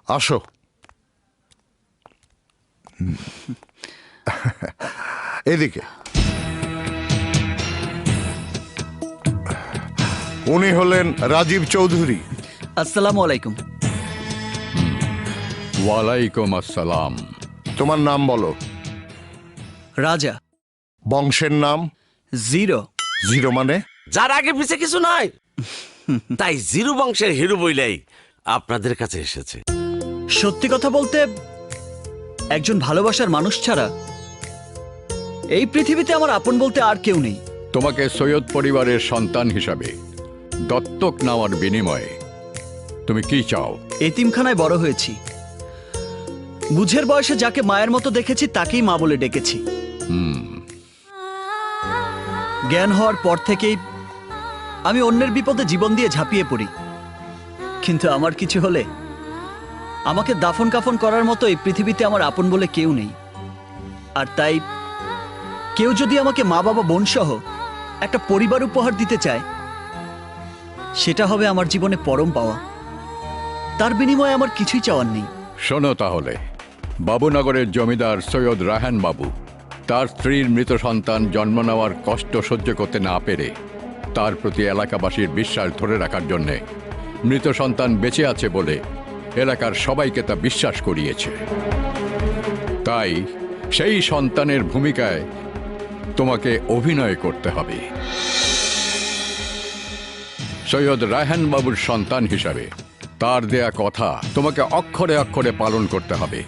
আসো। এদিকে। উনি হলেন রাজীব চৌধুরী। আসসালামু আলাইকুম। ওয়ালাইকুম আসসালাম। তোমার নাম বলো। রাজা। বংশের নাম? জিরো। জিরো মানে? যার আগে পিছে কিছু নয়, তাই জিরো বংশের হিরো বইলাই আপনাদের কাছে এসেছে। সত্যি কথা বলতে, একজন ভালোবাসার মানুষ ছাড়া এই পৃথিবীতে আমার আপন বলতে আর কেউ নেই। তোমাকে সৈয়দ পরিবারের সন্তান হিসাবে দত্তক নেওয়ার বিনিময়ে তুমি কি চাও? এতিমখানায় বড় হয়েছি। বুঝের বয়সে যাকে মায়ের মতো দেখেছি তাকেই মা বলে ডেকেছি। জ্ঞান হওয়ার পর থেকেই আমি অন্যের বিপদে জীবন দিয়ে ঝাঁপিয়ে পড়ি, কিন্তু আমার কিছু হলে আমাকে দাফন কাফন করার মতো এই পৃথিবীতে আমার আপন বলে কেউ নেই। আর তাই কেউ যদি আমাকে মা বাবা বোন সহ একটা পরিবার উপহার দিতে চায়, সেটা হবে আমার জীবনে পরম পাওয়া। তার বিনিময়ে আমার কিছুই চাওয়ার নেই। শোনো তাহলে, বাবুনগরের জমিদার সৈয়দ রায়হান বাবু তার স্ত্রীর মৃত সন্তান জন্ম নেওয়ার কষ্ট সহ্য করতে না পেরে তার প্রতি এলাকাবাসীর বিশ্বাস ধরে রাখার জন্যে মৃত সন্তান বেঁচে আছে বলে এলাকার সবাইকে তা বিশ্বাস করিয়েছে। তাই সেই সন্তানের ভূমিকায় তোমাকে অভিনয় করতে হবে। সৈয়দ রায়হান বাবুর সন্তান হিসাবে তার দেয়া কথা তোমাকে অক্ষরে অক্ষরে পালন করতে হবে।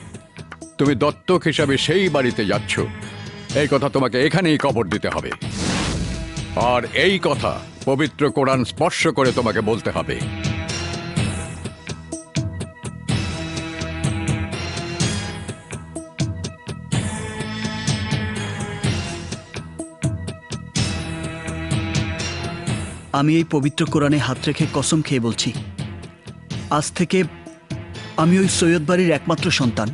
তুমি দত্তক হিসাবে সেই বাড়িতে যাচ্ছ, এই কথা তোমাকে এখানেই কবর দিতে হবে। আর এই কথা পবিত্র কোরআন স্পর্শ করে তোমাকে বলতে হবে। আমি এই পবিত্র কোরআনে হাত রেখে কসম খেয়ে বলছি, আজ থেকে আমি ওই সৈয়দ বাড়ির একমাত্র সন্তান।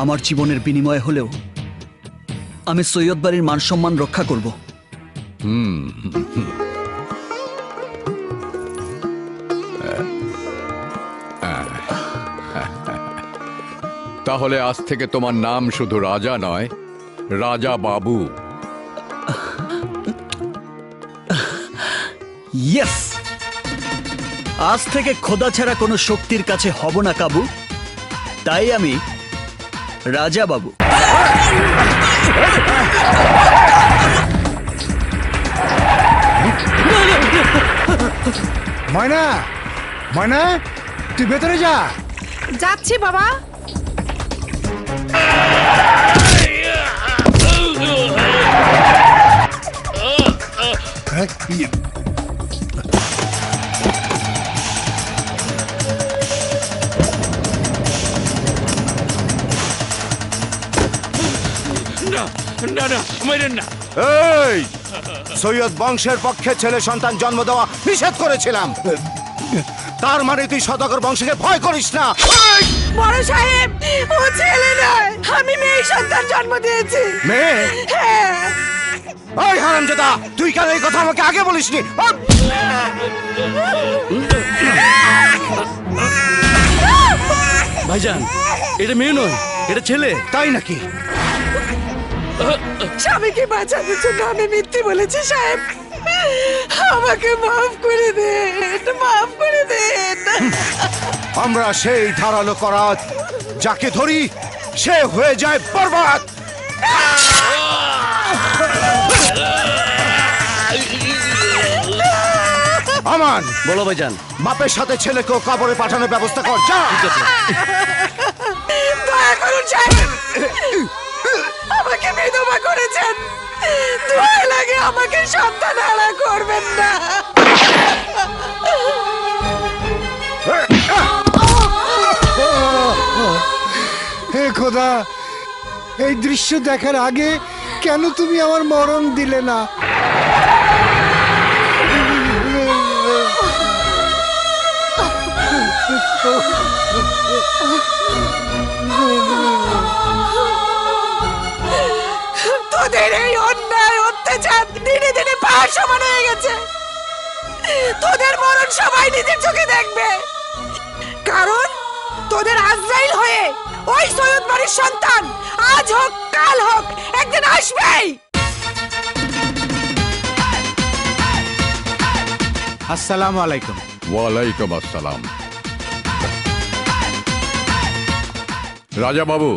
আমার জীবনের বিনিময়ে হলেও আমি সৈয়দ বাড়ির মান সম্মান রক্ষা করব। তাহলে আজ থেকে তোমার নাম শুধু রাজা নয়, রাজা বাবু। ইয়েস! আজ থেকে খোদা ছাড়া কোনো শক্তির কাছে হব না কাবু। তাই আমি রাজা বাবু। ময়না, ময়না, তুই ভেতরে যা। যাচ্ছি বাবা। না না, মাইরেন না। এই সৈয়দ বংশের পক্ষে ছেলে সন্তান জন্ম দেওয়া নিষেধ করেছিলাম। তার মানে তুই সদাগর বংশকে ভয় করিস না। বড় সাহেব, ও ছেলে নয়, আমি মেয়ে সন্তান জন্ম দিয়েছি। মেয়ে? হ্যাঁ। ওই হারামজাদা, তুই কেন এই কথা আমাকে আগে বলিসনি? ভাইজান, এটা মেয়ে নয়, এটা ছেলে। তাই নাকি? স্বামীকে বাঁচানোর জন্য আমি মিথ্যে বলেছি সাহেব। আমাকে মাফ করে দেন, মাফ করে দেন। আমরা সেই ধারালো করাত, যাকে ধরি সে হয়ে যায় বরবাদ। আমান, বলো ভাইজান। বাপের সাথে ছেলেকেও কবরে পাঠানোর ব্যবস্থা কর, যা। দয়া করুন সাহেব, আমাকে বিধবা করেছেন। দয়া লাগে আমাকে সন্তান হারা করবেন না। হে খোদা, এই দৃশ্য দেখার আগে কেন তুমি আমার মরণ দিলে না? তোদের এই অন্যায় অত্যাচার দিনে দিনে পাহাড় সমান হয়ে গেছে। তোদের মরণ সবাই নিজের চোখে দেখবে। কারণ তোদের আজরাইল হয়ে ওই সৈয়দ বাড়ির সন্তান আজ হোক কাল হোক একদিন আসবেই। আসসালামু আলাইকুম। ওয়ালাইকুম আসসালাম। রাজা বাবু,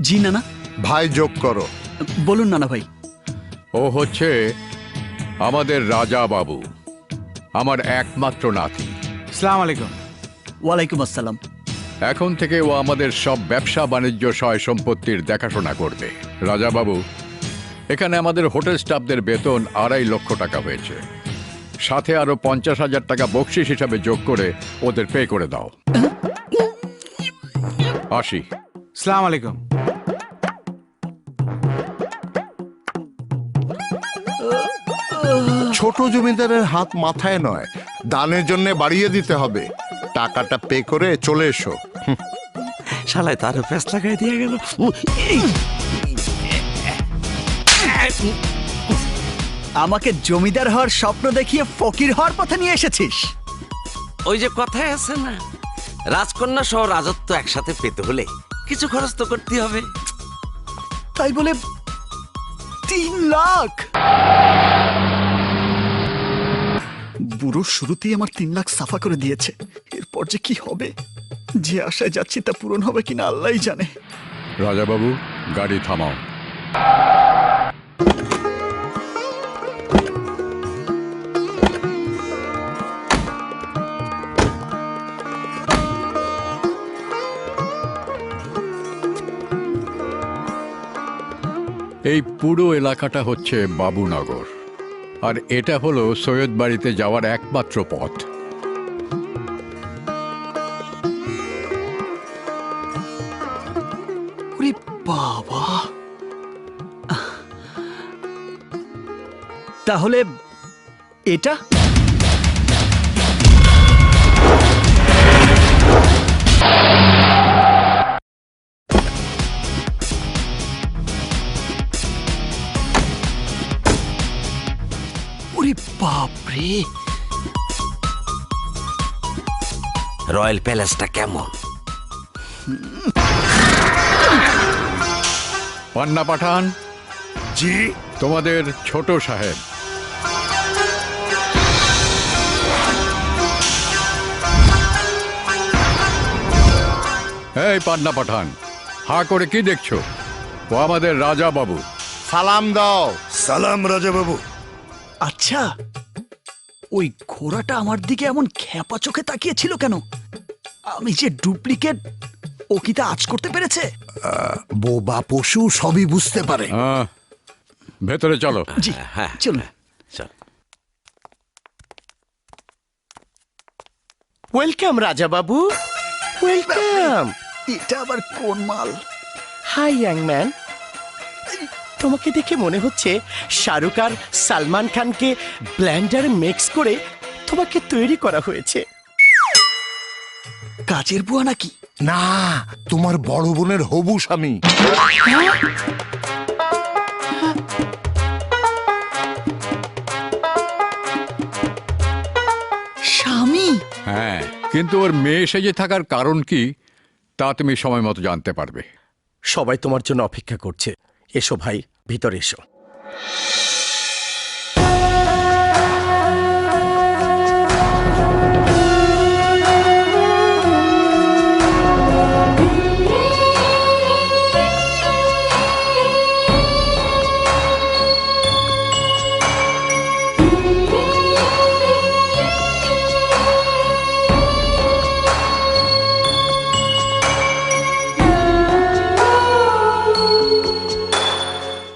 জি নানা। ভাই যোগ করো। বলুন নানা ভাই। ও হচ্ছে আমাদের রাজা বাবু, আমার একমাত্র নাতি। আসসালামু আলাইকুম। ওয়ালাইকুম আসসালাম। এখন থেকে ও আমাদের সব ব্যবসা বাণিজ্য সয় সম্পত্তির দেখাশোনা করবে। রাজা বাবু, এখানে আমাদের হোটেল স্টাফদের বেতন 2.5 লক্ষ টাকা হয়েছে, সাথে আরো 50,000 টাকা বকশিস হিসাবে যোগ করে ওদের পে করে দাও। আসি। আসসালামু আলাইকুম। ছোট জমিদারের হাত মাথায় নয়, দানের জন্য বাড়িয়ে দিতে হবে। টাকাটা পে করে চলে এসো। শালায় তার ফেস লাগাই দিয়ে গেল। আমাকে জমিদার হওয়ার স্বপ্ন দেখিয়ে ফকির হওয়ার পথে নিয়ে এসেছিস। ওই যে কথায় আছে না, রাজকন্যা সহ রাজত্ব একসাথে পেতে হলে কিছু খরচ তো করতে হবে। তাই বলে 3 লাখ? বুড়ো শুরুতেই আমার 3 লাখ সাফা করে দিয়েছে। এরপর যে কি হবে, যে আশায় যাচ্ছি তা পূরণ হবে কিনা আল্লাহই জানে। রাজা বাবু, গাড়ি থামাও। এই পুরো এলাকাটা হচ্ছে বাবুনগর, আর এটা হলো সৈয়দ বাড়িতে যাওয়ার একমাত্র পথ। ওরে বাবা! তাহলে এটা? ওরে বাপরে! রয়্যাল প্যালেসটা কেমন? পান্না পাঠান। জি। তোমাদের ছোট সাহেব। এই পান্না পাঠান, হা করে কি দেখছো? ও আমাদের রাজা বাবু। সালাম দাও। সালাম রাজা বাবু। আচ্ছা, ওই ঘোড়াটা আমার দিকে এমন খ্যাপা চোখে তাকিয়েছিল কেন? আমি যে ডুপ্লিকেট, ও কি তা আঁচ করতে পেরেছে? বোবা পশু সবই বুঝতে পারে। ভেতরে চলো। জি, হ্যাঁ, চলুন। চল। Welcome Raja Babu, welcome. এটা আবার কোন মাল? হাই ইয়াং ম্যান, তোমাকে দেখে মনে হচ্ছে শাহরুখ আর সালমান খানকে ব্লেন্ডারে মিক্স করে তোমাকে তৈরি করা হয়েছে। কাজের বুয়া নাকি? না, তোমার বড় বোনের হবু স্বামী। স্বামী? হ্যাঁ, কিন্তু ওর মেয়ে সেজে থাকার কারণ কি তা তুমি সময় মতো জানতে পারবে। সবাই তোমার জন্য অপেক্ষা করছে। এসো ভাই, ভিতরে এসো।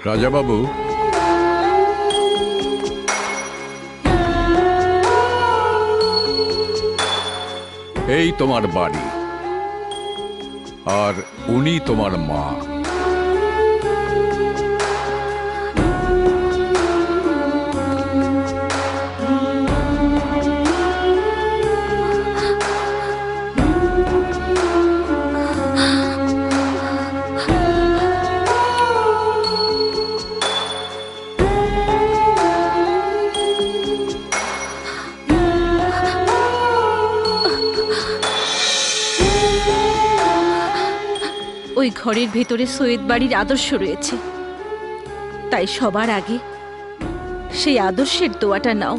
রাজা বাবু, এই তোমার বাড়ি, আর উনি তোমার মা। ওই ঘরের ভেতরে সৈয়দ বাড়ির আদর্শ রয়েছে, তাই সবার আগে সেই আদর্শের দোয়াটা নাও।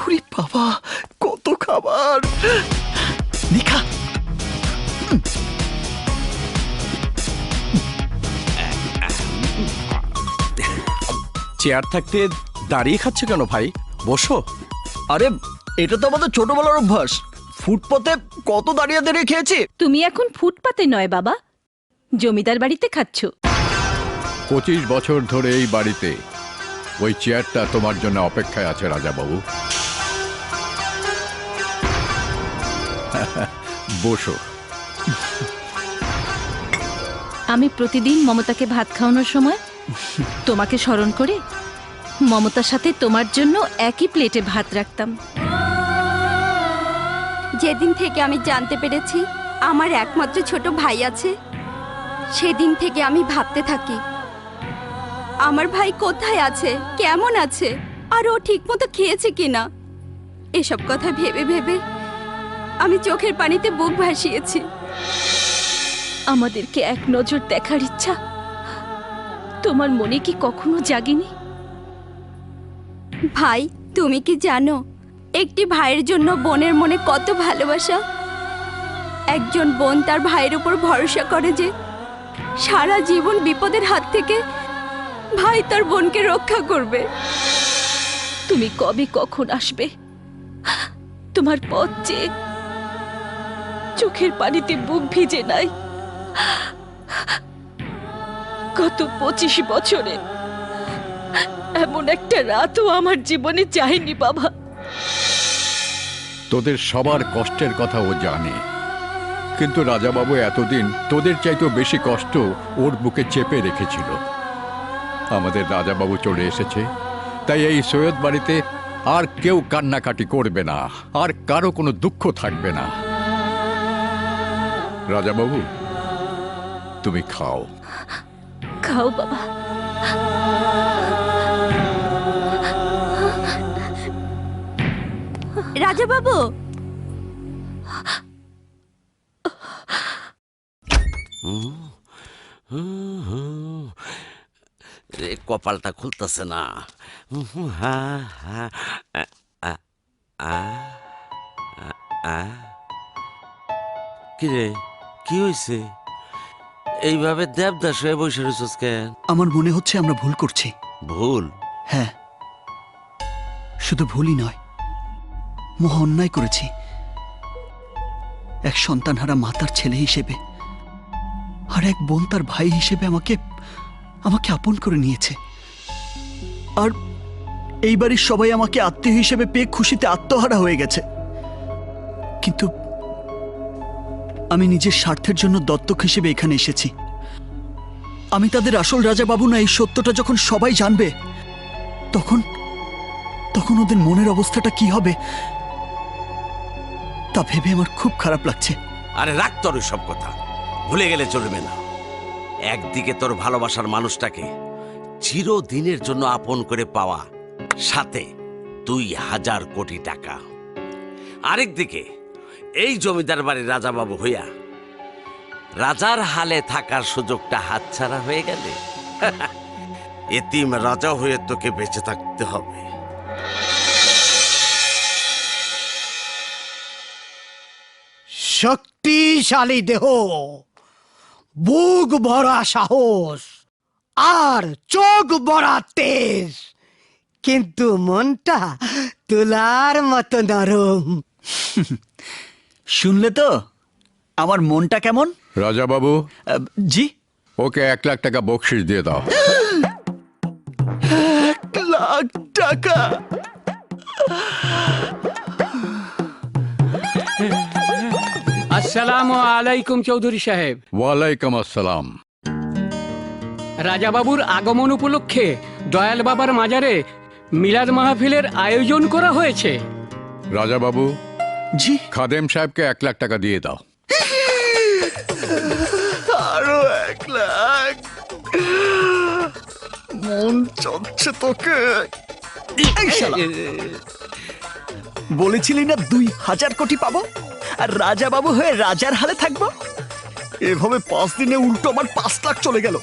ওরে বাবা, কত খাবার! নিখা, চেয়ার থাকতে দাঁড়িয়ে খাচ্ছে কেন ভাই? বসো। আরে এটা তো আমাদের ছোটবেলার অভ্যাস। ফুটপাতে কত দাঁড়িয়ে দাঁড়িয়ে খেয়েছি। তুমি এখন ফুটপাতে নয় বাবা, জমিদার বাড়িতে খাচ্ছ। 25 বছর ধরে এই বাড়িতে ওই চেয়ারটা তোমার জন্য অপেক্ষায় আছে রাজাবাবু। বসো। আমি প্রতিদিন মমতাকে ভাত খাওয়ানোর সময় তোমাকে স্মরণ করে মমতার সাথে তোমার জন্য একই প্লেটে ভাত রাখতাম। যেদিন থেকে আমি জানতে পেরেছি আমার একমাত্র ছোট ভাই আছে, সেদিন থেকে আমি ভাবতে থাকি আমার ভাই কোথায় আছে, কেমন আছে, আর ও ঠিকমতো খেয়েছে কিনা। এসব কথা ভেবে ভেবে আমি চোখের পানিতে বুক ভাসিয়েছি। আমাদেরকে এক নজর দেখার ইচ্ছা তোমার মনে কি কখনো জাগেনি? ভাই, তুমি কি জানো একটি ভাইয়ের জন্য বোনের মনে কত ভালোবাসা? একজন বোন তার ভাইয়ের উপর ভরসা করে যে সারা জীবন বিপদের হাত থেকে ভাই তার বোনকে রক্ষা করবে। তুমি কবে কখন আসবে তোমার পথ চেয়ে চোখের পানিতে বুক ভিজে নাই। গত 25 বছরে এমন একটা রাতও আমার জীবনে যায়নি বাবা। তোদের সবার কষ্টের কথা ও জানে, কিন্তু রাজাবাবু এতদিন তোদের চাইতেও বেশি কষ্ট ওর বুকে চেপে রেখেছিল। আমাদের রাজাবাবু চলে এসেছে, তাই এই সৈয়দ বাড়িতে আর কেউ কান্নাকাটি করবে না, আর কারো কোনো দুঃখ থাকবে না। রাজাবাবু, তুমি খাও। খাও বাবা। রাজা বাবু, কপালটা খুলতেছে না। কিরে, কি হয়েছে? এইভাবে দেবদাস হয়ে বসে রয়েছিস কেন? আমার মনে হচ্ছে আমরা ভুল করছি। ভুল? হ্যাঁ, শুধু ভুলই নয়, মহা অন্যায় করেছি। এক সন্তানহারা মাতার ছেলে হিসেবে আর এক বোন তার ভাই হিসেবে আমাকে আপন করে নিয়েছে। আর এই বাড়ির সবাই আমাকে আত্মীয় হিসেবে পেয়ে খুশিতে আত্মহারা হয়ে গেছে। কিন্তু আমি নিজের স্বার্থের জন্য দত্তক হিসেবে এখানে এসেছি। আমি তাদের আসল রাজা বাবু না, এই সত্যটা যখন সবাই জানবে তখন ওদের মনের অবস্থাটা কি হবে তা ভেবে আমার খুব খারাপ লাগছে। আরে রাখ তোর সব কথা, ভুলে গেলে চলবে না। একদিকে তোর ভালোবাসার মানুষটাকে চিরদিনের জন্য আপন করে পাওয়া, সাথে 2000 কোটি টাকা। আরেকদিকে এই জমিদার বাড়ির রাজাবাবু হইয়া রাজার হালে থাকার সুযোগটা হাতছাড়া হয়ে গেলে এতিম রাজা হয়ে তোকে বেঁচে থাকতে হবে। শক্তিশালী দেহ, বুক ভরা সাহস আর চোখ ভরা তেজ, কিন্তু মনটা তুলার মতো নরম। শুনলে তো আমার মনটা কেমন? রাজাবাবু, জি? ওকে 1 লাখ টাকা বকশিস দিয়ে দাও। 1 লাখ টাকা? আসসালামু আলাইকুম চৌধুরী সাহেব। ওয়ালাইকুম আসসালাম। রাজাবাবুর আগমন উপলক্ষে দয়াল বাবার মাজারে মিলাদ মাহফিলের আয়োজন করা হয়েছে। রাজাবাবু, জি। খাদেম সাহেবকে 1 লাখ টাকা দিয়ে দাও। আরো 1 লাখ? মন চাচ্ছে তোকে। এই শালা, বলেছিলি না 2000 কোটি পাবো আর রাজা বাবু হয়ে রাজার হালে থাকবো? এভাবে 5 দিনে উল্টো আমার 5 লাখ চলে গেল।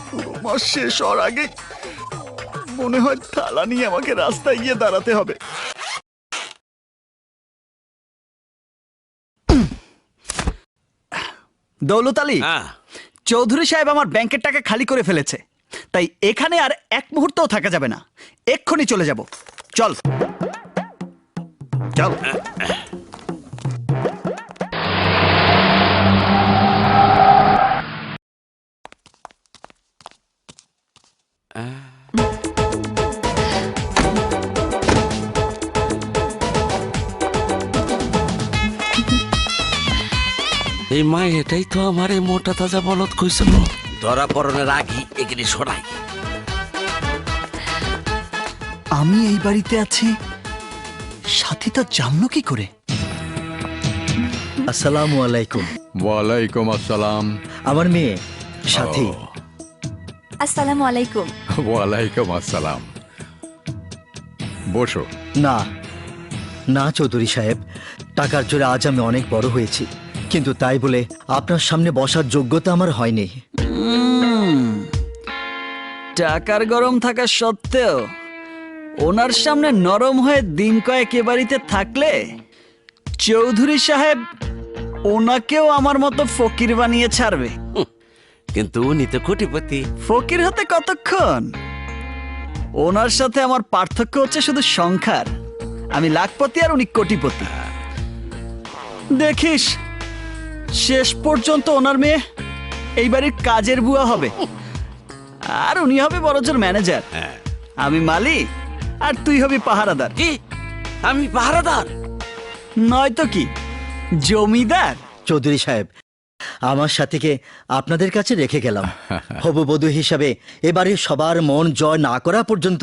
পুরো মাস শেষ হওয়ার আগে মনে হয় থালা নিয়ে আমাকে রাস্তায় গিয়ে দাঁড়াতে হবে। দৌলত আলী, হ্যাঁ, চৌধুরী সাহেব আমার ব্যাংকের টাকা খালি করে ফেলেছে, তাই এখানে আর এক মুহূর্তও থাকা যাবে না। এক্ষুনি চলে যাব। চল চল। এই মা এটাই তো আমার এই মোটা তাজা বলদ কইছিল। ধরা পড়নের আগি এগুলি শোনাই। আমি এই বাড়িতে আছি, সাথী তা জানলো কি করে? আসসালামু আলাইকুম। ওয়ালাইকুম আসসালাম। আমার মেয়ে সাথী। আসসালামু আলাইকুম। ওয়ালাইকুম আসসালাম। বসো। না না চৌধুরী সাহেব, টাকার জোরে আজ আমি অনেক বড় হয়েছি, কিন্তু তাই বলে আপনার সামনে বসার যোগ্যতা আমার হয়নি। টাকার গরম থাকা সত্ত্বেও ওনার সামনে নরম হয়ে দিন কয়েক এ বাড়িতে থাকলে চৌধুরী সাহেব ওনাকেও আমার মতো ফকির বানিয়ে ছাড়বে। কিন্তু উনি তো কোটিপতি। ফকির হতে কতক্ষণ? ওনার সাথে আমার পার্থক্য হচ্ছে শুধু সংখ্যার। আমি লাখপতি আর উনি কোটিপতি। দেখিস শেষ পর্যন্ত ওনার মেয়ে এই বাড়ির কাজের বুয়া হবে, আর উনি হবে বড়জোর ম্যানেজার। আমি মালি আর তুই হবি পাহারাদার। কি আমি পাহারাদার? নয়তো কি জমিদার। চৌধুরী সাহেব, আমার সাথীকে আপনাদের কাছে রেখে গেলাম। হবু বধূ হিসাবে এবারে সবার মন জয় না করা পর্যন্ত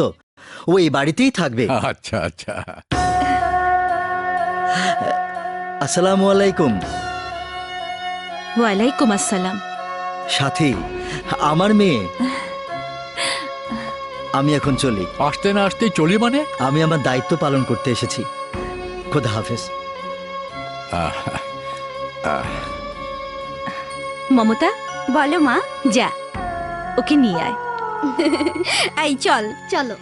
ও এই বাড়িতেই থাকবে। আচ্ছা আচ্ছা। আসসালামু আলাইকুম। ওয়ালাইকুম আসসালাম। সাথী, আমার মেয়ে। আমি এখন চলি। আসতে না আসতে চলি মানে? আমি আমার দায়িত্ব পালন করতে এসেছি। খোদা হাফেজ। মমতা, বলো মা। যা ওকে নিয়ে আয়। এই চল, চলো।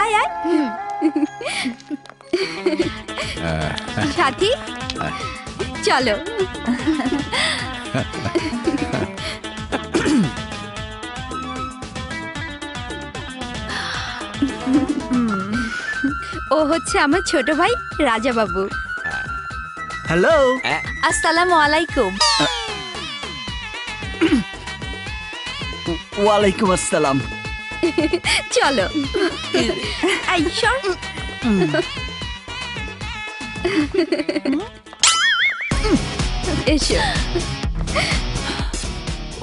আয় আয়। সাথী চলো। ও হচ্ছে আমার ছোট ভাই রাজা বাবু। হ্যালো। আসসালামু আলাইকুম। ওয়ালাইকুম আসসালাম। চলো। এই সর। এসো।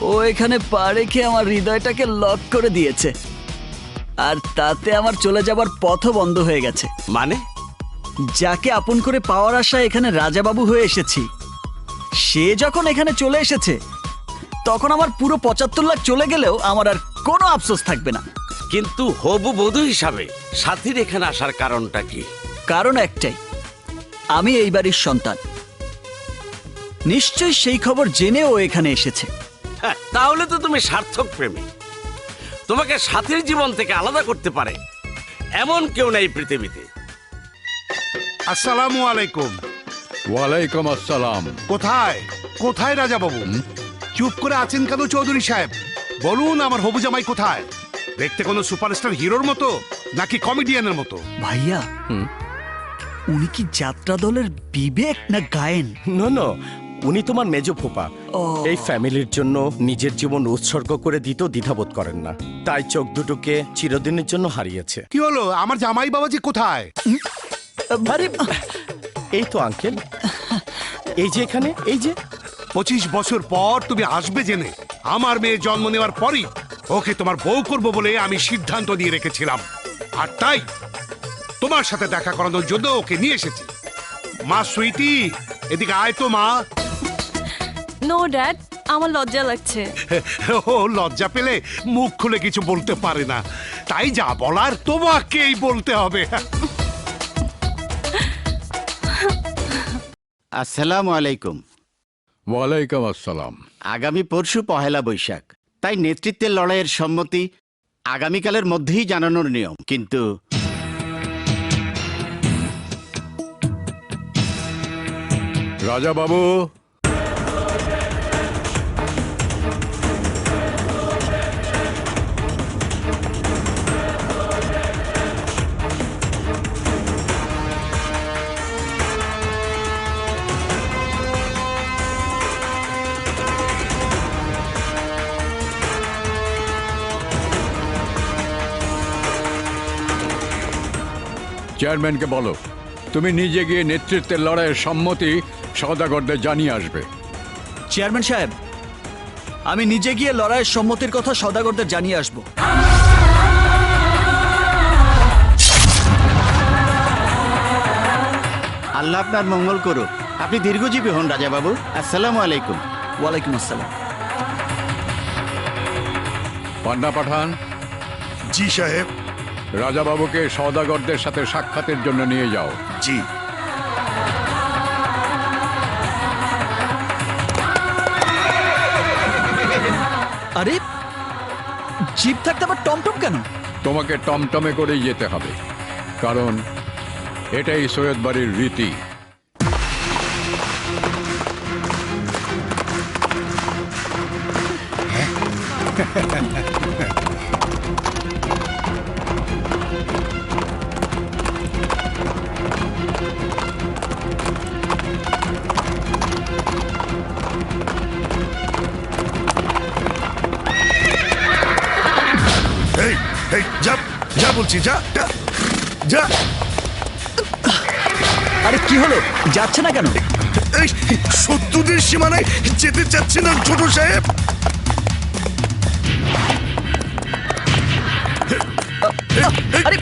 ও এখানে পা রেখে আমার হৃদয়টাকে লক করে দিয়েছে, আর তাতে আমার চলে যাবার পথও বন্ধ হয়ে গেছে। মানে? যাকে আপন করে পাওয়ার আশায় এখানে রাজাবাবু হয়ে এসেছি, সে যখন এখানে চলে এসেছে তখন আমার পুরো 75 লাখ চলে গেলেও আমার আর কোনো আফসোস থাকবে না। কিন্তু হবু বধূ হিসাবে সাথীর এখানে আসার কারণটা কি? কারণ একটাই, আমি এই বাড়ির সন্তান। নিশ্চয়ই সেই খবর জেনে ও এখানে এসেছে। হ্যাঁ, তাহলে তো তুমি সার্থক প্রেমী। তোমাকে সাথীর জীবন থেকে আলাদা করতে পারে এমন কেউ নেই পৃথিবীতে। আসসালামু আলাইকুম। ওয়ালাইকুম আসসালাম। কোথায় কোথায় রাজা বাবু? চুপ করে আছেন কেন চৌধুরী সাহেব? বলুন, আমার হবু জামাই কোথায়? দেখতে কোনো সুপারস্টার হিরোর মতো নাকি কমেডিয়ানের মতো? ভাইয়া, উনি কি যাত্রা দলের বিবেক না গায়েন? নো নো, উনি তোমার মেজ ফুপা। এই ফ্যামিলির জন্য নিজের জীবন উৎসর্গ করে দিতেও দ্বিধাবোধ করেন না, তাই চোখ দুটোকে চিরদিনের জন্য হারিয়েছে। কি হলো, আমার জামাই বাবাজি কোথায়? আরে, এই তো আঙ্কেল, এই যে এখানে, এই যে। 25 বছর পর তুমি আসবে জেনে আমার মেয়ে জন্ম নেওয়ার পরই ওকে তোমার বউ করব বলে আমি সিদ্ধান্ত নিয়ে রেখেছিলাম, আর তাই তোমার সাথে দেখা করানোর জন্য ওকে নিয়ে এসেছি। মা সুইটি, এদিকে আয় তো মা। নো ড্যাড, আমার লজ্জা লাগছে। ও লজ্জা পেলে মুখ খুলে কিছু বলতে পারে না, তাই যা বলার তোমাকেই বলতে হবে। আসসালামু আলাইকুম। ওয়ালাইকুম আসসালাম। আগামী পরশু পহেলা বৈশাখ, তাই নেতৃত্বের লড়াইয়ের সম্মতি আগামীকালের মধ্যেই জানানোর নিয়ম, কিন্তু রাজা বাবু, চেয়ারম্যানকে বলো তুমি নিজে গিয়ে নেতৃত্বের লড়াইয়ের সম্মতি সওদাগরদের জানিয়ে আসবে। চেয়ারম্যান সাহেব, আমি নিজে গিয়ে লড়াইয়ের সম্মতির কথা সওদাগরদের জানিয়ে আসব। আল্লাহ আপনার মঙ্গল করুক। আপনি দীর্ঘজীবী হন রাজা বাবু। আসসালামু আলাইকুম। ওয়ালাইকুম আসসালাম। পান্না পাঠান। জি সাহেব। রাজা বাবুকে সওদাগরদের সাথে সাক্ষাতের জন্য নিয়ে যাও। জি। আরে জিপ থাকতে আবার টমটম কেন? তোমাকে টমটমে করেই যেতে হবে, কারণ এটাই সৈয়দ বাড়ির রীতি। যা বলছি, যা যা। আরে কি হলো, যাচ্ছে না কেন? এই শত্রুদের সীমানায় যেতে চাচ্ছে না ছোট সাহেব। আরে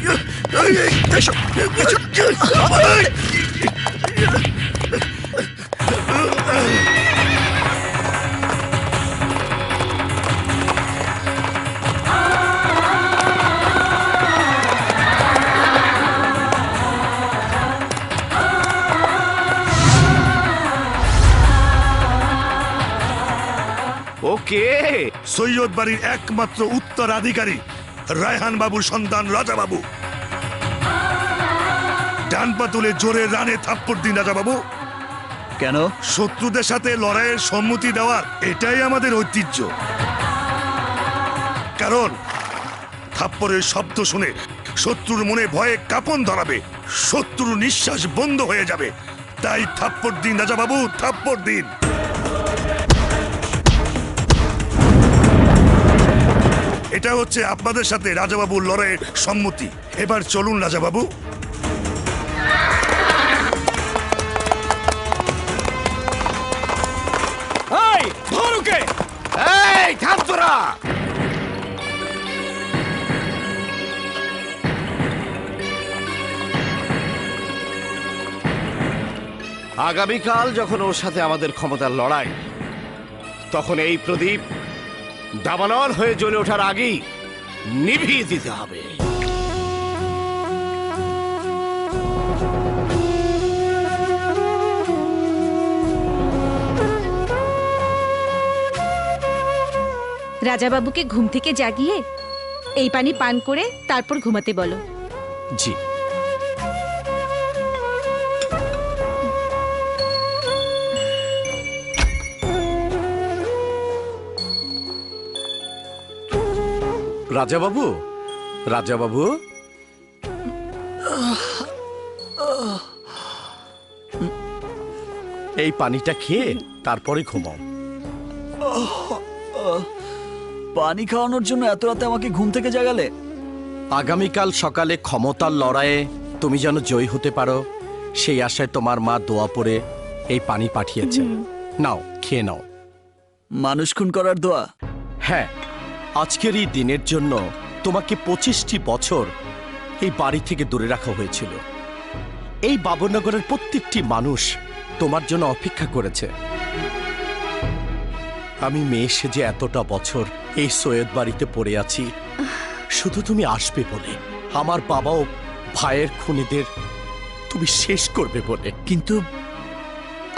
ওকে, সৈয়দ বাড়ির একমাত্র উত্তরাধিকারী রায়হান বাবুর সন্তান রাজা বাবু। ডান পা তুলে জোরে রানে থাপ্পড় দিন রাজা বাবু। কেন? শত্রুদের সাথে লড়াইয়ের সম্মতি দেওয়ার এটাই আমাদের ঐতিহ্য। কারণ থাপ্পড়ের শব্দ শুনে শত্রুর মনে ভয়ে কাঁপন ধরাবে, শত্রুর নিঃশ্বাস বন্ধ হয়ে যাবে। তাই থাপ্পড় দিন রাজা বাবু, থাপ্পড় দিন। এটা হচ্ছে আপনাদের সাথে রাজাবাবুর লড়াইয়ের সম্মতি। এবার চলুন রাজাবাবু। এই থাম তোরা। আগামীকাল যখন ওর সাথে আমাদের ক্ষমতার লড়াই, তখন এই প্রদীপ দাবানল হয়ে জ্বলে ওঠার আগেই নিভিয়ে দিতে হবে। রাজাবাবুকে ঘুম থেকে জাগিয়ে এই পানি পান করে তারপর ঘুমাতে বলো। জি। রাজাবাবু, রাজাবাবু, এই পানিটা খেয়ে তারপরে ঘুমাও। পানি খাওয়ানোর জন্য এত রাতে আমাকে ঘুম থেকে জাগালে? আগামীকাল সকালে ক্ষমতার লড়াইয়ে তুমি যেন জয়ী হতে পারো, সেই আশায় তোমার মা দোয়া পড়ে এই পানি পাঠিয়েছেন। নাও, খেয়ে নাও। মানুষ খুন করার দোয়া? হ্যাঁ, আজকের এই দিনের জন্য তোমাকে 25টি বছর এই বাড়ি থেকে দূরে রাখা হয়েছিল। এই বাবরনগরের প্রত্যেকটি মানুষ তোমার জন্য অপেক্ষা করেছে। আমি মেয়ে সেজে এতটা বছর এই সৈয়দ বাড়িতে পড়ে আছি শুধু তুমি আসবে বলে, আমার বাবা ও ভাইয়ের খুনিদের তুমি শেষ করবে বলে। কিন্তু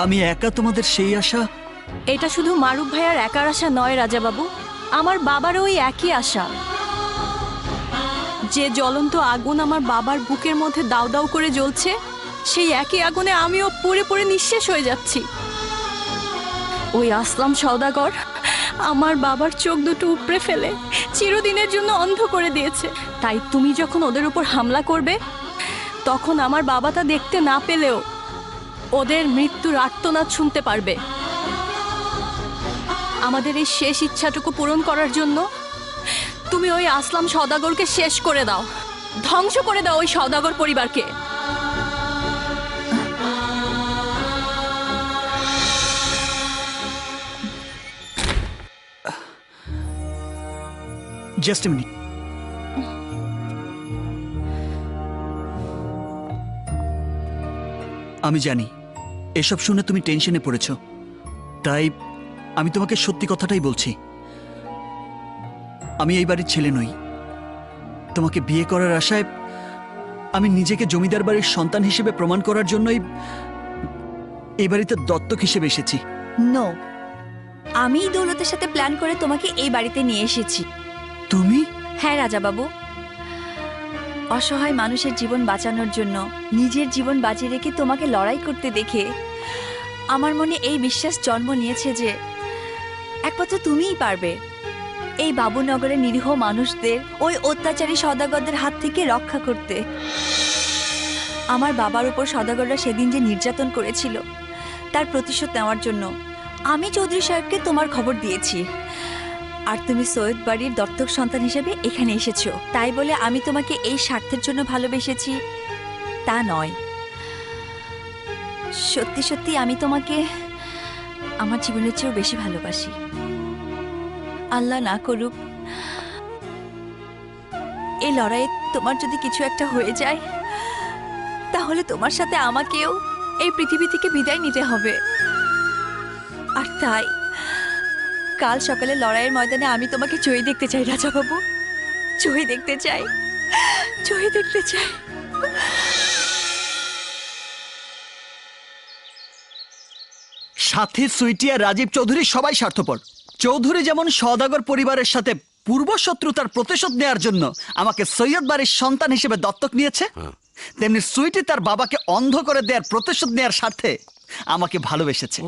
আমি একা তোমাদের সেই আশা। এটা শুধু মারুফ ভাইয়ার একার আশা নয় রাজা বাবু, আমার বাবারও ওই একই আশা। যে জ্বলন্ত আগুন আমার বাবার বুকের মধ্যে দাউ দাউ করে জ্বলছে, সেই একই আগুনে আমিও পুড়ে পুড়ে নিঃশেষ হয়ে যাচ্ছি। ওই আসলাম সওদাগর আমার বাবার চোখ দুটো উপড়ে ফেলে চিরদিনের জন্য অন্ধ করে দিয়েছে। তাই তুমি যখন ওদের উপর হামলা করবে, তখন আমার বাবা তা দেখতে না পেলেও ওদের মৃত্যুর আর্তনাদ শুনতে পারবে। আমাদের এই শেষ ইচ্ছাটুকু পূরণ করার জন্য তুমি ওই আসলাম সওদাগরকে শেষ করে দাও, ধ্বংস করে দাও ওই সওদাগর পরিবারকে। Just a minute. আমি জানি এসব শুনে তুমি টেনশনে পড়েছ, তাই আমি তোমাকে সত্যি কথাটাই বলছি। আমি এই বাড়ির ছেলে নই। তোমাকে বিয়ে করার আশায় আমি নিজেকে জমিদার বাড়ির সন্তান হিসেবে প্রমাণ করার জন্যই এই বাড়িতে দত্তক হিসেবে এসেছি। নো, আমি দৌলতের সাথে প্ল্যান করে তোমাকে এই বাড়িতে নিয়ে এসেছি। তুমি? হ্যাঁ রাজা বাবু, অসহায় মানুষের জীবন বাঁচানোর জন্য নিজের জীবন বাঁচিয়ে রেখে তোমাকে লড়াই করতে দেখে আমার মনে এই বিশ্বাস জন্ম নিয়েছে যে একমাত্র তুমিই পারবে এই বাবুনগরের নিরীহ মানুষদের ওই অত্যাচারী সওদাগরদের হাত থেকে রক্ষা করতে। আমার বাবার উপর সওদাগররা সেদিন যে নির্যাতন করেছিল, তার প্রতিশোধ নেওয়ার জন্য আমি চৌধুরী সাহেবকে তোমার খবর দিয়েছি। আর তুমি সৈয়দ বাড়ির দত্তক সন্তান হিসেবে এখানে এসেছো, তাই বলে আমি তোমাকে এই স্বার্থের জন্য ভালোবেসেছি তা নয়। সত্যি সত্যি আমি তোমাকে আমার জীবনের চেয়েও বেশি ভালোবাসি। আল্লাহ না করুক এই লড়াইয়ে তোমার যদি কিছু একটা হয়ে যায়, তাহলে তোমার সাথে আমাকেও এই পৃথিবী থেকে বিদায় নিতে হবে। আর তাই কাল সকালে লড়াইয়ের ময়দানে আমি তোমাকে জয়ী দেখতে চাই রাজা বাবু, জয়ী দেখতে চাই, জয়ী দেখতে চাই। সাথী, সুইটি আর রাজীব চৌধুরী সবাই স্বার্থপর। চৌধুরী যেমন সওদাগর পরিবারের সাথে পূর্ব শত্রুতার প্রতিশোধ নেয়ার জন্য আমাকে সৈয়দ বাড়ির সন্তান হিসেবে দত্তক নিয়েছে, তেমনি সুইটি তার বাবাকে অন্ধ করে দেওয়ার প্রতিশোধ নেয়ার স্বার্থে আমাকে ভালোবেসেছে।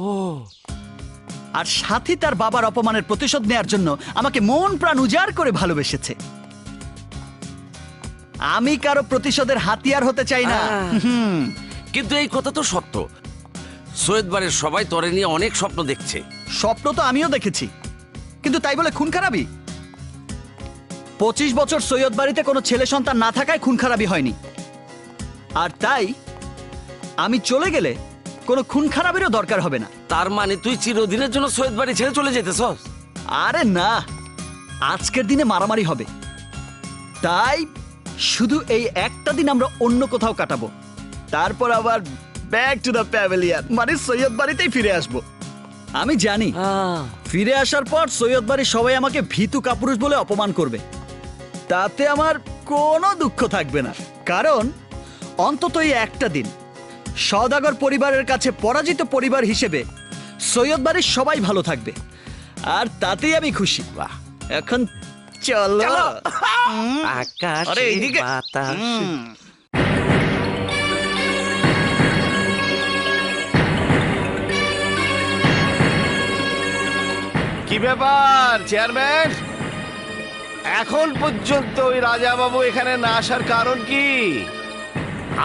আর সাথী তার বাবার অপমানের প্রতিশোধ নেয়ার জন্য আমাকে মন প্রাণ উজাড় করে ভালোবেসেছে। আমি কারো প্রতিশোধের হাতিয়ার হতে চাই না। কিন্তু এই কথা তো সত্য, সৈয়দ বাড়ির সবাই তোরে নিয়ে অনেক স্বপ্ন দেখছে। স্বপ্ন তো আমিও দেখেছি, কিন্তু তাই বলে খুন খারাপি? 25 বছর সৈয়দ বাড়িতে কোনো ছেলে সন্তান না থাকায় খুন খারাপি হয়নি। আর তাই আমি চলে গেলে কোনো খুন খারাপেরও দরকার হবে না। তার মানে তুই চিরদিনের জন্য সৈয়দ বাড়ি ছেড়ে চলে যেতেছস? আরে না, আজকের দিনে মারামারি হবে, তাই শুধু এই একটা দিন আমরা অন্য কোথাও কাটাবো, তারপর আবার ব্যাক টু দ্য প্যাভিলিয়ন, মানে সৈয়দ বাড়িতেই ফিরে আসবো। আমি জানি ফিরে আসার পর সৈয়দ বাড়ির সবাই আমাকে ভীতু কাপুরুষ বলে অপমান করবে, তাতে আমার কোনো দুঃখ থাকবে না, কারণ অন্তত এই একটা দিন সওদাগর পরিবারের কাছে পরাজিত পরিবার হিসেবে সৈয়দ বাড়ির সবাই ভালো থাকবে, আর তাতেই আমি খুশি। এখন চলো। আরে এইদিকে। কি ব্যাপার চেয়ারম্যান, এখন পর্যন্ত ওই রাজা বাবু এখানে না আসার কারণ কি?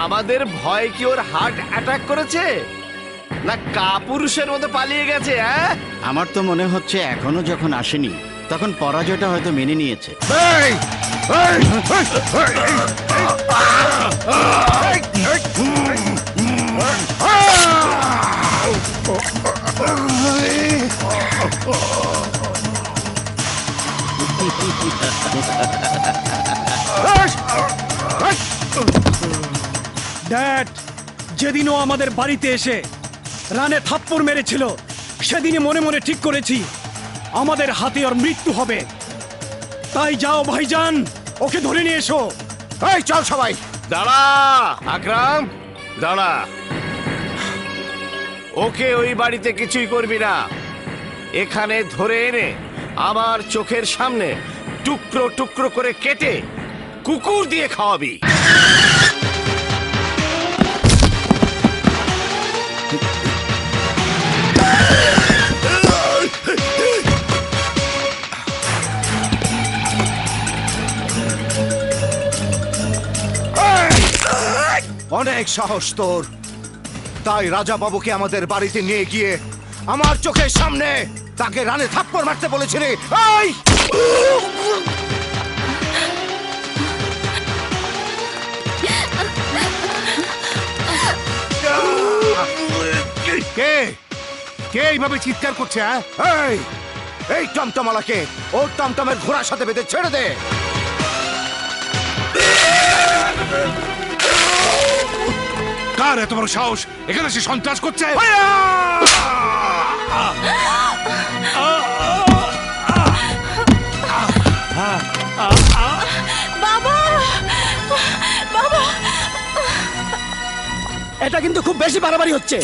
আমাদের ভয় কি ওর হার্ট অ্যাটাক করেছে, না কাপুরুষের মতো পালিয়ে গেছে? আমার তো মনে হচ্ছে এখনো যখন আসেনি তখন পরাজয়টা হয়তো মেনে নিয়েছে। ড্যাড, যেদিনও আমাদের বাড়িতে এসে রানে থাপ্পড় মেরেছিল সেদিনই মনে মনে ঠিক করেছি আমাদের হাতে ওর মৃত্যু হবে। তাই যাও ভাইজান, ওকে ধরে নিয়ে এসো। এই চল সবাই। দাঁড়া আকরাম, দাঁড়া। ওকে ওই বাড়িতে কিছুই করবি না। এখানে ধরে এনে আমার চোখের সামনে টুকরো টুকরো করে কেটে কুকুর দিয়ে খাওয়াবি। অনেক সাহস তোর, তাই রাজা বাবুকে আমাদের বাড়িতে নিয়ে গিয়ে আমার চোখের সামনে তাকে রানে থাপ্পড় মারতে বলেছিলি। এই! কে কে এইভাবে চিৎকার করছে? এই টমটমালাকে ওর টমটমের ঘোড়ার সাথে বেঁধে ছেড়ে দে। কার এত বড় সাহস এখানে সে সন্ত্রাস করছে? বাবা, বাবা, এটা কিন্তু খুব বেশি বাড়াবাড়ি হচ্ছে।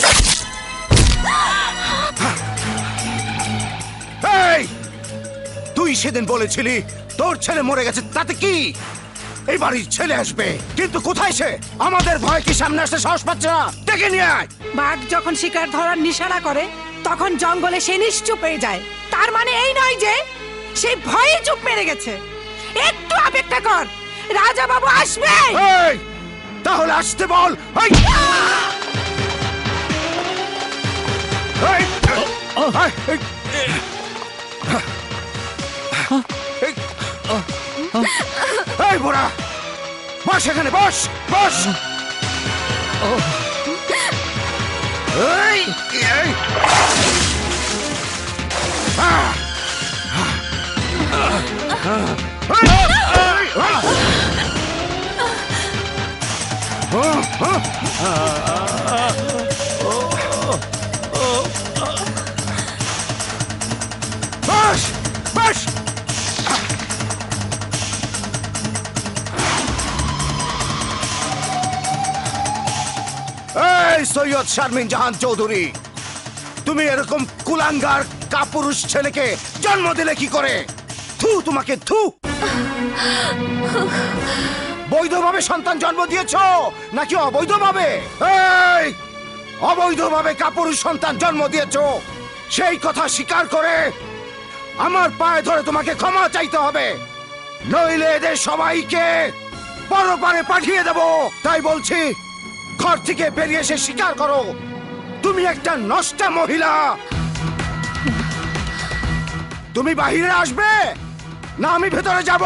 এই, তুই সেদিন বলেছিলি তোর ছেলে মরে গেছে, তাতে কি? এই বাড়ির ছেলে আসবে, কিন্তু কোথায় সে? আমাদের ভয় কি সামনে আসতে সাহস পাচ্ছে না? ডেকে নিয়ে আয়। বাঘ যখন শিকার ধরার নিশানা করে তখন জঙ্গলে সে নিশ্চুপ হয়ে যায়। তার মানে এই নয় যে সেই ভয়ে চুপ মেরে গেছে। একটু অপেক্ষা কর, রাজা বাবু আসবে। এই, তাহলে আসতে বল। এই! এই! এই! এই বুড়া, বস এখানে, বস বস। এই! এই! বস বস। এই সৈয়দ শারমিন জাহান চৌধুরী, তুমি এরকম কুলাঙ্গার কাপুরুষ ছেলেকে জন্ম দিলে কি করে? থু তোমাকে, থু। বৈধভাবে সন্তান জন্ম দিয়েছো নাকি অবৈধভাবে? এই, অবৈধভাবে কাপুরুষ সন্তান জন্ম দিয়েছো, সেই কথা স্বীকার করে আমার পায়ে ধরে তোমাকে ক্ষমা চাইতে হবে, নইলে এদের সবাইকে পরপারে পাঠিয়ে দেব। তাই বলছি, ঘর থেকে বেরিয়ে এসে স্বীকার করো তুমি একটা নষ্টা মহিলা। তুমি বাহিরে আসবে না আমি ভেতরে যাব?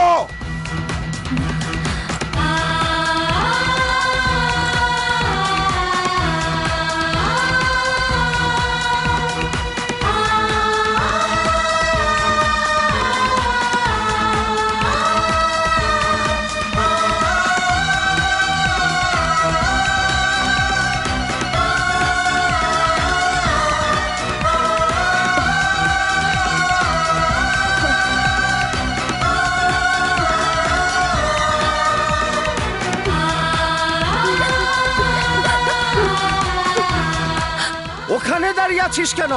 ওখানে দাঁড়িয়ে আছিস কেন?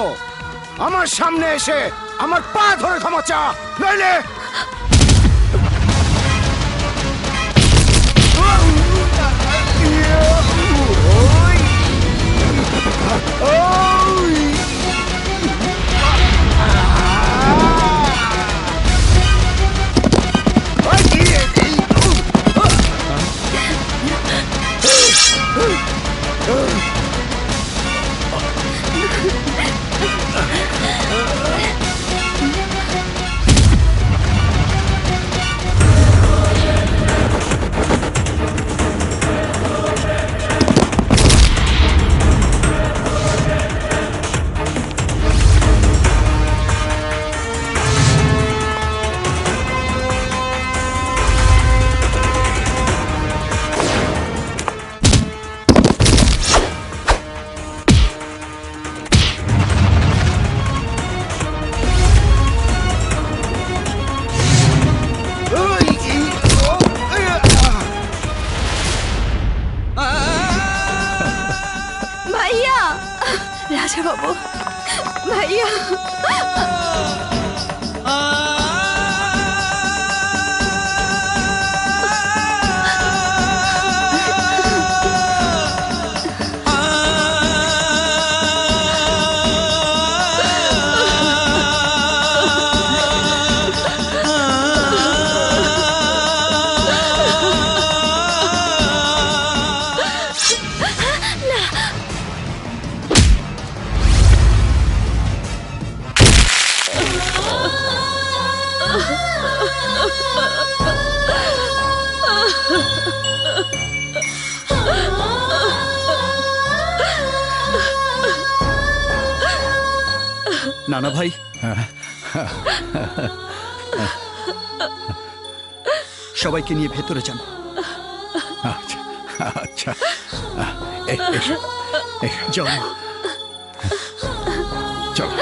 আমার সামনে এসে আমার পা ধরে ক্ষমা চা, নইলে ভাইয়া নানা ভাই, সবাইকে নিয়ে ভেতরে যান। আচ্ছা আচ্ছা যাও মা। চলো।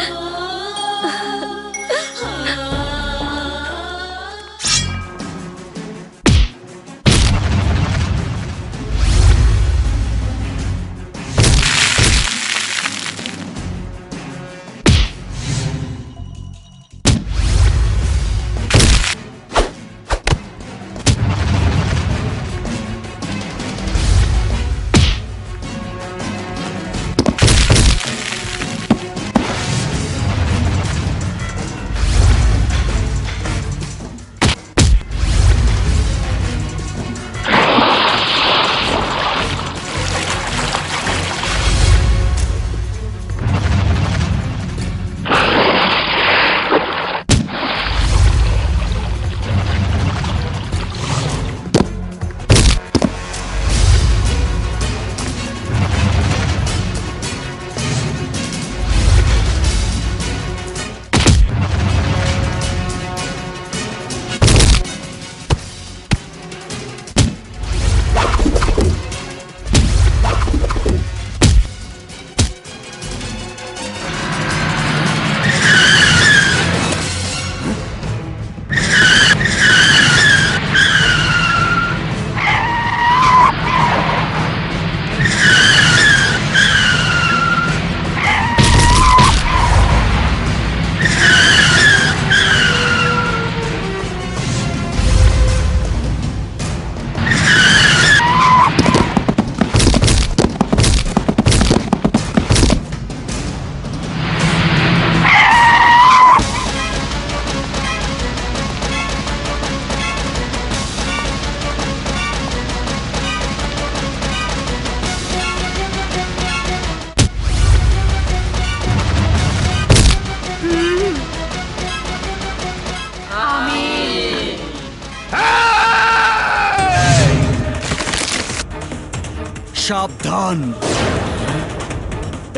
সাবধান,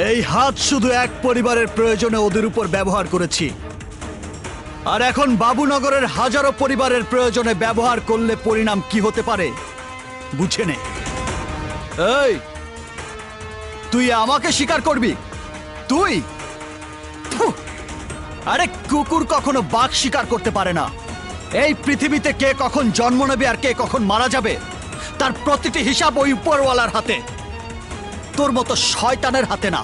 এই হাত শুধু এক পরিবারের প্রয়োজনে ওদের উপর ব্যবহার করেছি, আর এখন বাবুনগরের হাজারো পরিবারের প্রয়োজনে ব্যবহার করলে পরিণাম কি হতে পারে বুঝে নে। এই, তুই আমাকে স্বীকার করবি? তুই? ফু! আরে কুকুর কখনো বাঘ শিকার করতে পারে না। এই পৃথিবীতে কে কখন জন্ম নেবে আর কে কখন মারা যাবে তার প্রতিটি হিসাব ওই উপরওয়ালার হাতে, তোর মতো শয়তানের হাতে না।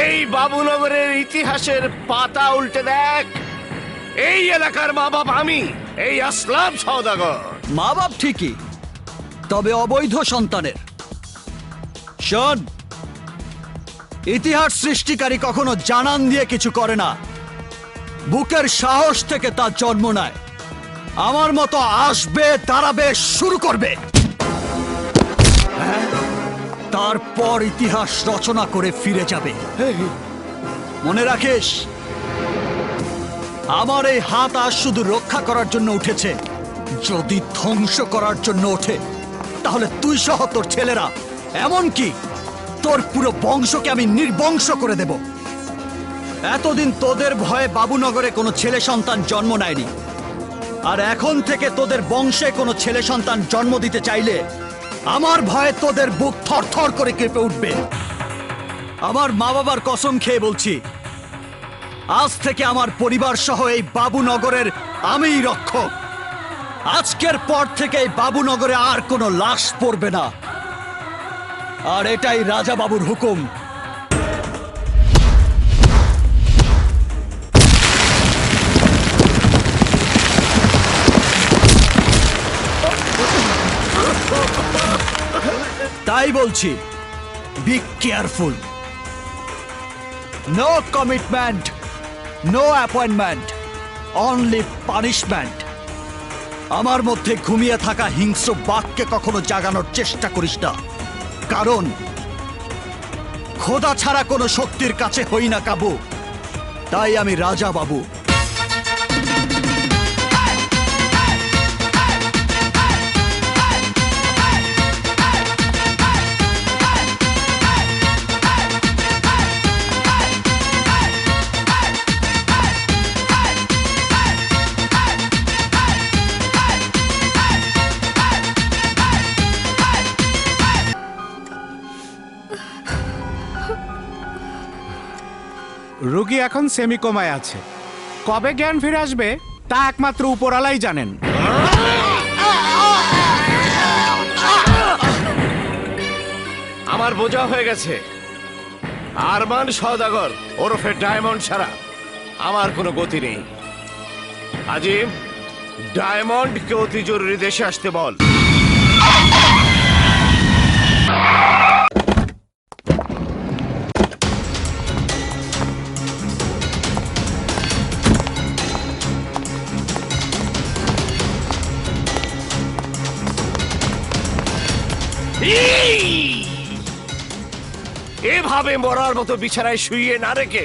এই বাবুনগরের ইতিহাসের পাতা উল্টে দেখ। এই এলাকার মা বাপ আমি, এই আসলাম সওদাগর। মা বাপ ঠিকই, তবে অবৈধ সন্তানের। শোন, ইতিহাস সৃষ্টিকারী কখনো জানান দিয়ে কিছু করে না, বুকের সাহস থেকে তার জন্ম নেয়। আমার মতো আসবে, দাঁড়াবে, শুরু করবে, তারপর ইতিহাস রচনা করে ফিরে যাবে। মনে রাখিস, আমার এই হাত আজ শুধু রক্ষা করার জন্য উঠেছে। যদি ধ্বংস করার জন্য ওঠে তাহলে তুই সহ তোর ছেলেরা, এমনকি তোর পুরো বংশকে আমি নির্বংশ করে দেব। এতদিন তোদের ভয়ে বাবুনগরে কোনো ছেলে সন্তান জন্ম নেয়নি, আর এখন থেকে তোদের বংশে কোনো ছেলে সন্তান জন্ম দিতে চাইলে আমার ভয়ে তোদের বুক থরথর করে কেঁপে উঠবে। আমার মা বাবার কসম খেয়ে বলছি, আজ থেকে আমার পরিবার সহ এই বাবুনগরের আমিই রক্ষক। আজকের পর থেকে এই বাবুনগরে আর কোনো লাশ পড়বে না, আর এটাই রাজা বাবুর হুকুম। তাই বলছি, be careful. No commitment, no appointment, only punishment. আমার মধ্যে ঘুমিয়ে থাকা হিংস্র বাঘকে কখনো জাগানোর চেষ্টা করিস না, কারণ খোদা ছাড়া কোনো শক্তির কাছে হই না কাবু। তাই আমি রাজা বাবু। রোগী এখন সেমিকোমায় আছে। কবে জ্ঞান ফিরে আসবে তা একমাত্র উপরওয়ালাই জানেন। আমার বোঝা হয়ে গেছে। আরমান সওদাগর ওরফে ডায়মন্ড ছাড়া আমার কোনো গতি নেই। আজিম, ডায়মন্ডকে অতি জরুরি দেশে আসতে বল। এভাবে মরার মতো বিছানায় শুইয়ে না রেখে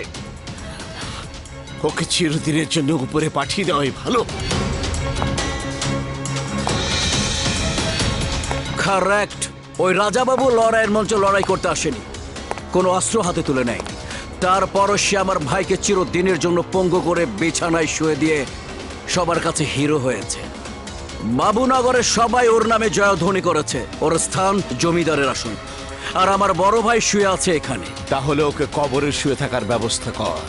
ওকে চিরদিনের জন্য উপরে পাঠিয়ে দেওয়াই ভালো। কারেক্ট। ওই রাজাবাবু লড়াইয়ের মঞ্চে লড়াই করতে আসেনি, কোনো অস্ত্র হাতে তুলে নেয়। তারপরও সে আমার ভাইকে চিরদিনের জন্য পঙ্গু করে বিছানায় শুয়ে দিয়ে সবার কাছে হিরো হয়েছে। বাবুনগরের সবাই ওর নামে জয়ধ্বনি করেছে। ওর স্থান জমিদারের আসন, আর আমার বড় ভাই শুয়ে আছে এখানে। তাহলে ওকে কবরে শুয়ে থাকার ব্যবস্থা কর।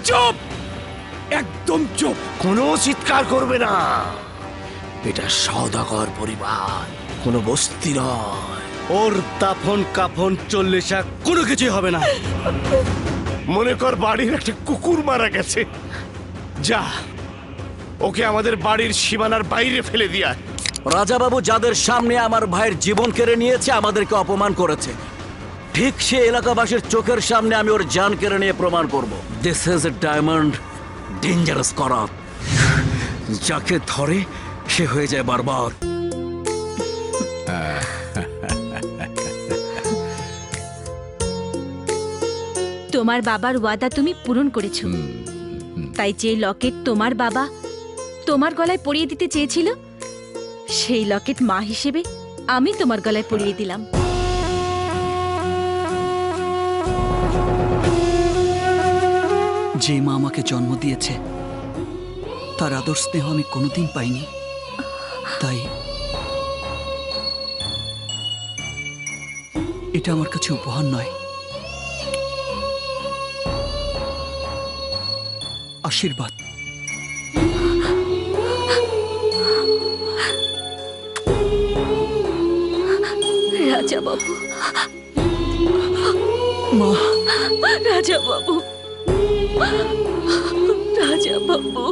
চুপ, একদম চুপ। কোনো চিৎকার করবে না। এটা সওদাগর পরিবার, কোনো বস্তি নয়। ওর দাফন কাফন চল্লিশা কোনো কিছুই হবে না। মনে কর বাড়ির একটা কুকুর মারা গেছে, যা ওকে আমাদের বাড়ির সীমানার বাইরে ফেলে দিয়া। রাজাবাবু যাদের সামনে আমার ভাইয়ের জীবন কেড়ে নিয়েছে, আমাদেরকে অপমান করেছে, ঠিক সে এলাকাবাসীর চোখের সামনে আমি ওর জান কেড়ে নিয়ে প্রমাণ করব। This is a diamond, dangerous করাত। যাকে ধরে সে হয়ে যায় বারবার। তোমার বাবার ওয়াদা তুমি পূরণ করেছো, তাই যে লকেট তোমার বাবা তোমার গলায় পরিয়ে দিতে চেয়েছিল, সেই লকেট মা হিসেবে আমি তোমার গলায় পরিয়ে দিলাম। যে মা আমাকে জন্ম দিয়েছে তার আদর স্নেহ আমি কোনোদিন পাইনি, তাই এটা আমার কাছে উপহার নয়, আশীর্বাদ। রাজা বাবু, মা, রাজা বাবু, রাজা বাবু।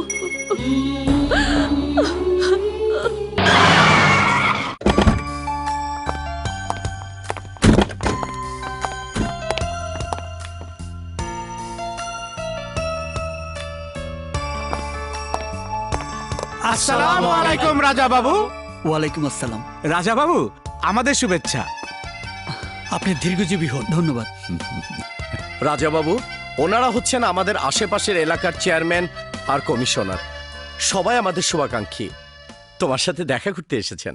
আসসালামু আলাইকুম রাজা বাবু। ওয়ালাইকুম আসসালাম। রাজা বাবু, আমাদের শুভেচ্ছা। আপনি দীর্ঘজীবী হন। ধন্যবাদ। রাজাবাবু, ওনারা হচ্ছেন আমাদের আশেপাশের এলাকার চেয়ারম্যান আর কমিশনার। সবাই আমাদের শুভাকাঙ্ক্ষী। তোমার সাথে দেখা করতে এসেছেন।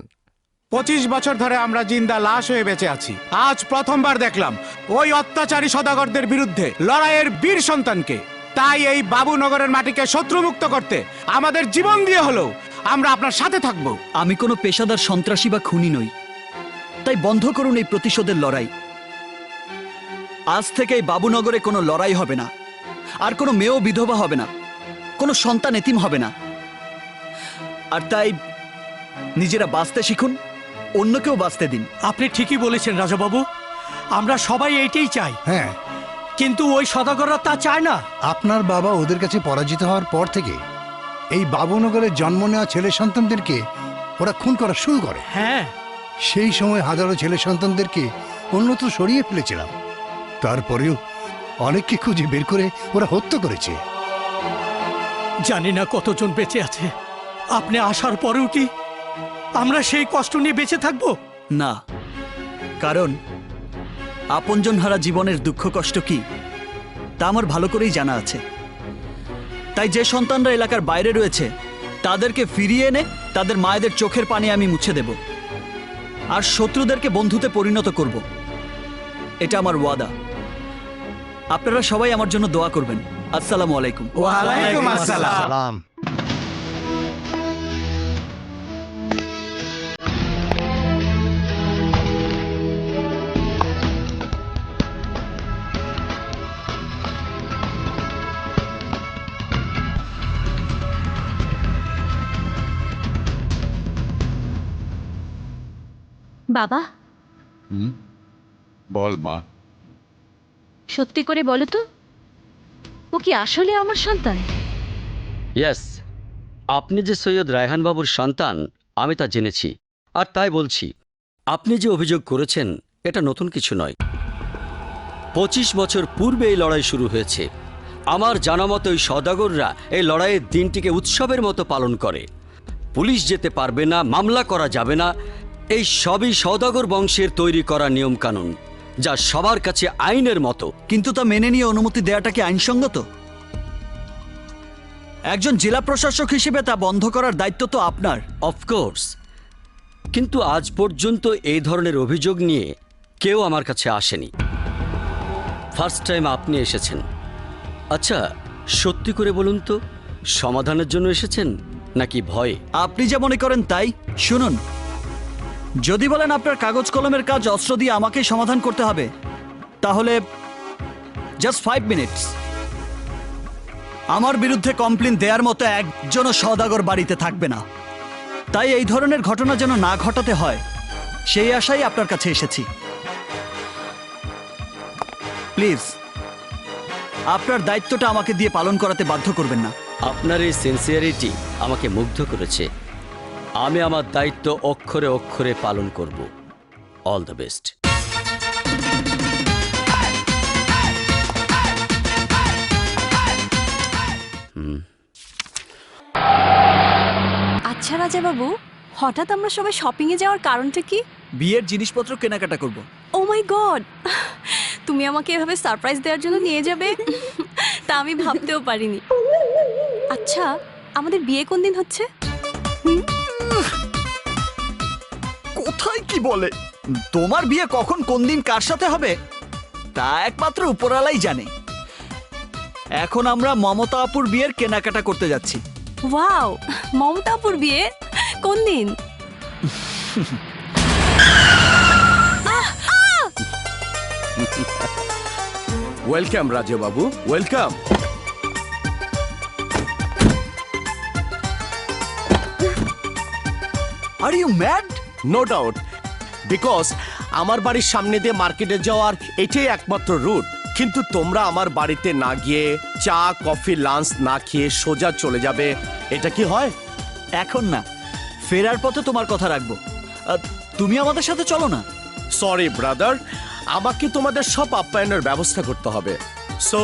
25 বছর ধরে আমরা জিন্দা লাশ হয়ে বেঁচে আছি। আজ প্রথমবার দেখলাম ওই অত্যাচারী সদাগরদের বিরুদ্ধে লড়াইয়ের বীর সন্তানকে। তাই এই বাবুনগরের মাটিকে শত্রুমুক্ত করতে আমাদের জীবন দিয়ে হলো আমরা আপনার সাথে থাকব। আমি কোনো পেশাদার সন্ত্রাসী বা খুনি নই, তাই বন্ধ করুন এই প্রতিশোধের লড়াই। আজ থেকে এই বাবুনগরে কোনো লড়াই হবে না, আর কোনো মেয়েও বিধবা হবে না, কোনো সন্তান এতিম হবে না। আর তাই নিজেরা বাঁচতে শিখুন, অন্যকেও বাঁচতে দিন। আপনি ঠিকই বলেছেন রাজাবাবু, আমরা সবাই এইটাই চাই। হ্যাঁ, কিন্তু ওই সদাগররা তা চায় না। আপনার বাবা ওদের কাছে পরাজিত হওয়ার পর থেকে এই বাবুনগরে জন্ম নেওয়া ছেলে সন্তানদেরকে ওরা খুন করা শুরু করে। হ্যাঁ, সেই সময় হাজারো ছেলে সন্তানদেরকে অন্যত্র সরিয়ে ফেলেছিলাম। তারপরেও অনেককে খুঁজে বের করে ওরা হত্যা করেছে। জানি না কতজন বেঁচে আছে। আপনি আসার পরেও কি আমরা সেই কষ্ট নিয়ে বেঁচে থাকবো? না, কারণ আপনজন হারা জীবনের দুঃখ কষ্ট কি তা আমার ভালো করেই জানা আছে। তাই যে সন্তানরা এলাকার বাইরে রয়েছে তাদেরকে ফিরিয়ে এনে তাদের মায়েদের চোখের পানি আমি মুছে দেব, আর শত্রুদেরকে বন্ধুতে পরিণত করব। এটা আমার ওয়াদা। আপনারা সবাই আমার জন্য দোয়া করবেন। আসসালামু আলাইকুম। ওয়ালাইকুম আসসালাম। বাবা, বল মা। সত্যি করে বলো তো, ও কি আসলে আমার সন্তান? ইয়েস, আপনি যে সৈয়দ রায়হান বাবুর সন্তান আমি তা জেনেছি, আর তাই বলছি আপনি যে অভিযোগ করেছেন এটা নতুন কিছু নয়। 25 বছর পূর্বে এই লড়াই শুরু হয়েছে। আমার জানা মতো ওই সওদাগররা এই লড়াইয়ের দিনটিকে উৎসবের মতো পালন করে। পুলিশ যেতে পারবে না, মামলা করা যাবে না, এই সবই সওদাগর বংশের তৈরি করা নিয়মকানুন, যা সবার কাছে আইনের মতো। কিন্তু তা মেনে নিয়ে অনুমতি দেওয়াটা কি আইনসঙ্গত? একজন জেলা প্রশাসক হিসেবে তা বন্ধ করার দায়িত্ব তো আপনার। অফকোর্স, কিন্তু আজ পর্যন্ত এই ধরনের অভিযোগ নিয়ে কেউ আমার কাছে আসেনি। ফার্স্ট টাইম আপনি এসেছেন। আচ্ছা, সত্যি করে বলুন তো, সমাধানের জন্য এসেছেন নাকি ভয়ে? আপনি যা মনে করেন তাই। শুনুন, যদি বলেন আপনার কাগজ কলমের কাজ অস্ত্র দিয়ে আমাকেই সমাধান করতে হবে, তাহলে জাস্ট 5 মিনিটস। আমার বিরুদ্ধে কমপ্লেন দেওয়ার মতো একজনও সওদাগর বাড়িতে থাকবে না। তাই এই ধরনের ঘটনা যেন না ঘটাতে হয় সেই আশাই আপনার কাছে এসেছি। প্লিজ, আপনার দায়িত্বটা আমাকে দিয়ে পালন করাতে বাধ্য করবেন না। আপনার এই সিনসিয়ারিটি আমাকে মুগ্ধ করেছে। আমি আমার দায়িত্ব অক্ষরে অক্ষরে পালন করব। All the best. আচ্ছা রাজা বাবু, হঠাৎ আমরা সবাই শপিং এ যাওয়ার কারণটা কি? বিয়ের জিনিসপত্র কেনাকাটা করব। ও মাই গড, তুমি আমাকে এভাবে সারপ্রাইজ দেওয়ার জন্য নিয়ে যাবে তা আমি ভাবতেও পারিনি। আচ্ছা, আমাদের বিয়ে কোন দিন হচ্ছে? কোথায় কি বলে? তোমার বিয়ে কখন কোন দিন কার সাথে হবে তা একমাত্র উপরালাই জানে। এখন আমরা মমতা আপুর বিয়ের কেনাকাটা করতে যাচ্ছি। ওয়াও, মমতাপুর বিয়ে কোন দিন? Welcome Raja Babu, welcome. Are you mad? No doubt, because আমার বাড়ির সামনে দিয়ে মার্কেটে যাওয়ার এটাই একমাত্র রুট। কিন্তু তোমরা আমার বাড়িতে না গিয়ে চা কফি লাঞ্চ না খেয়ে সোজা চলে যাবে, এটা কি হয়? এখন না, ফেরার পথে তোমার কথা রাখবো। তুমি আমাদের সাথে চলো না। সরি ব্রাদার, আমাকে তোমাদের সব আপ্যায়নের ব্যবস্থা করতে হবে। সো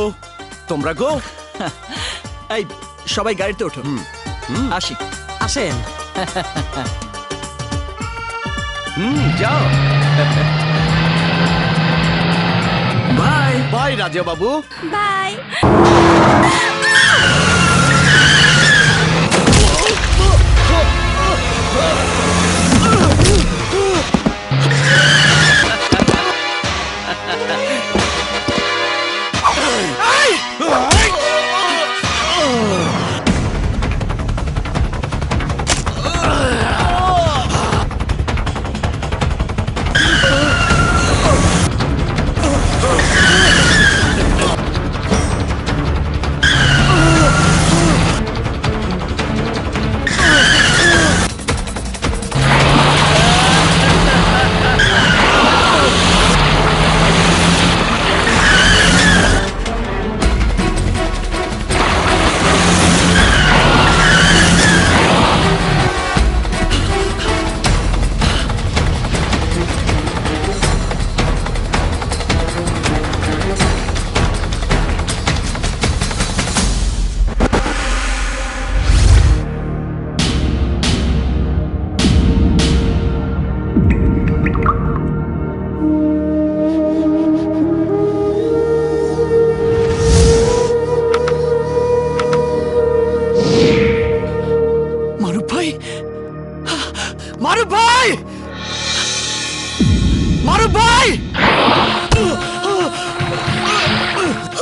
তোমরা গো। এই সবাই গাড়িতে ওঠো। আসি। আসেন। যাও। Bye bye Raja Babu. By. ভাই! মারুফ ভাই!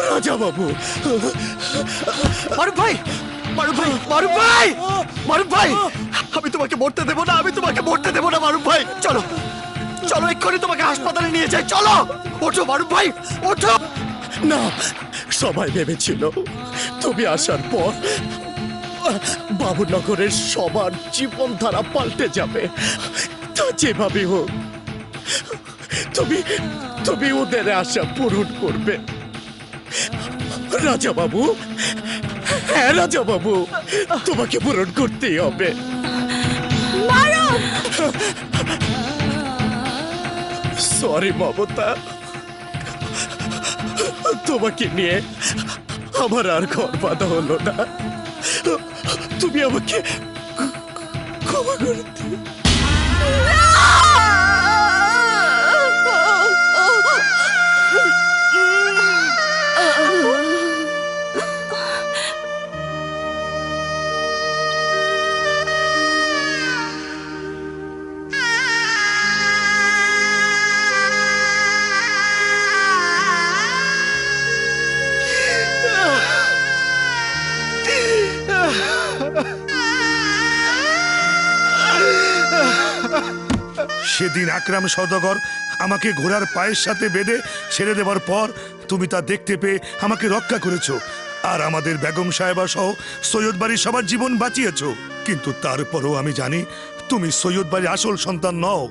রাজা বাবু! মারুফ ভাই! মারুফ ভাই! মারুফ ভাই! মারুফ ভাই! আমি তোমাকে মরতে দেব না, আমি তোমাকে মরতে দেব না মারুফ ভাই! চলো, চলো এক্ষুনি তোমাকে হাসপাতালে নিয়ে যাই, চলো! ওঠো মারুফ ভাই, ওঠো! না, সবাই ভেবেছিল তুমি আসার পর বাবুনগরের সবার জীবনধারা পাল্টে যাবে। তা যেভাবে হোক তুমি ওদের আশা পূরণ করবে। রাজা বাবু, হ্যাঁ রাজা বাবু, তোমাকে পূরণ করতেই হবে। সরি মমতা, তোমাকে নিয়ে আমার আর ঘর বাঁধা হলো না। তুমি আমাকে ক্ষমা করে দিও। সেদিন আকরাম সওদাগর আমাকে ঘোড়ার পায়ের সাথে বেঁধে ছেড়ে দেওয়ার পর তুমি তা দেখতে পেয়ে আমাকে রক্ষা করেছো, আর আমাদের বেগম সাহেবা সহ সৈয়দ বাড়ির সবার জীবন বাঁচিয়েছো। কিন্তু তারপরও আমি জানি তুমি সৈয়দ বাড়ির আসল সন্তান নও।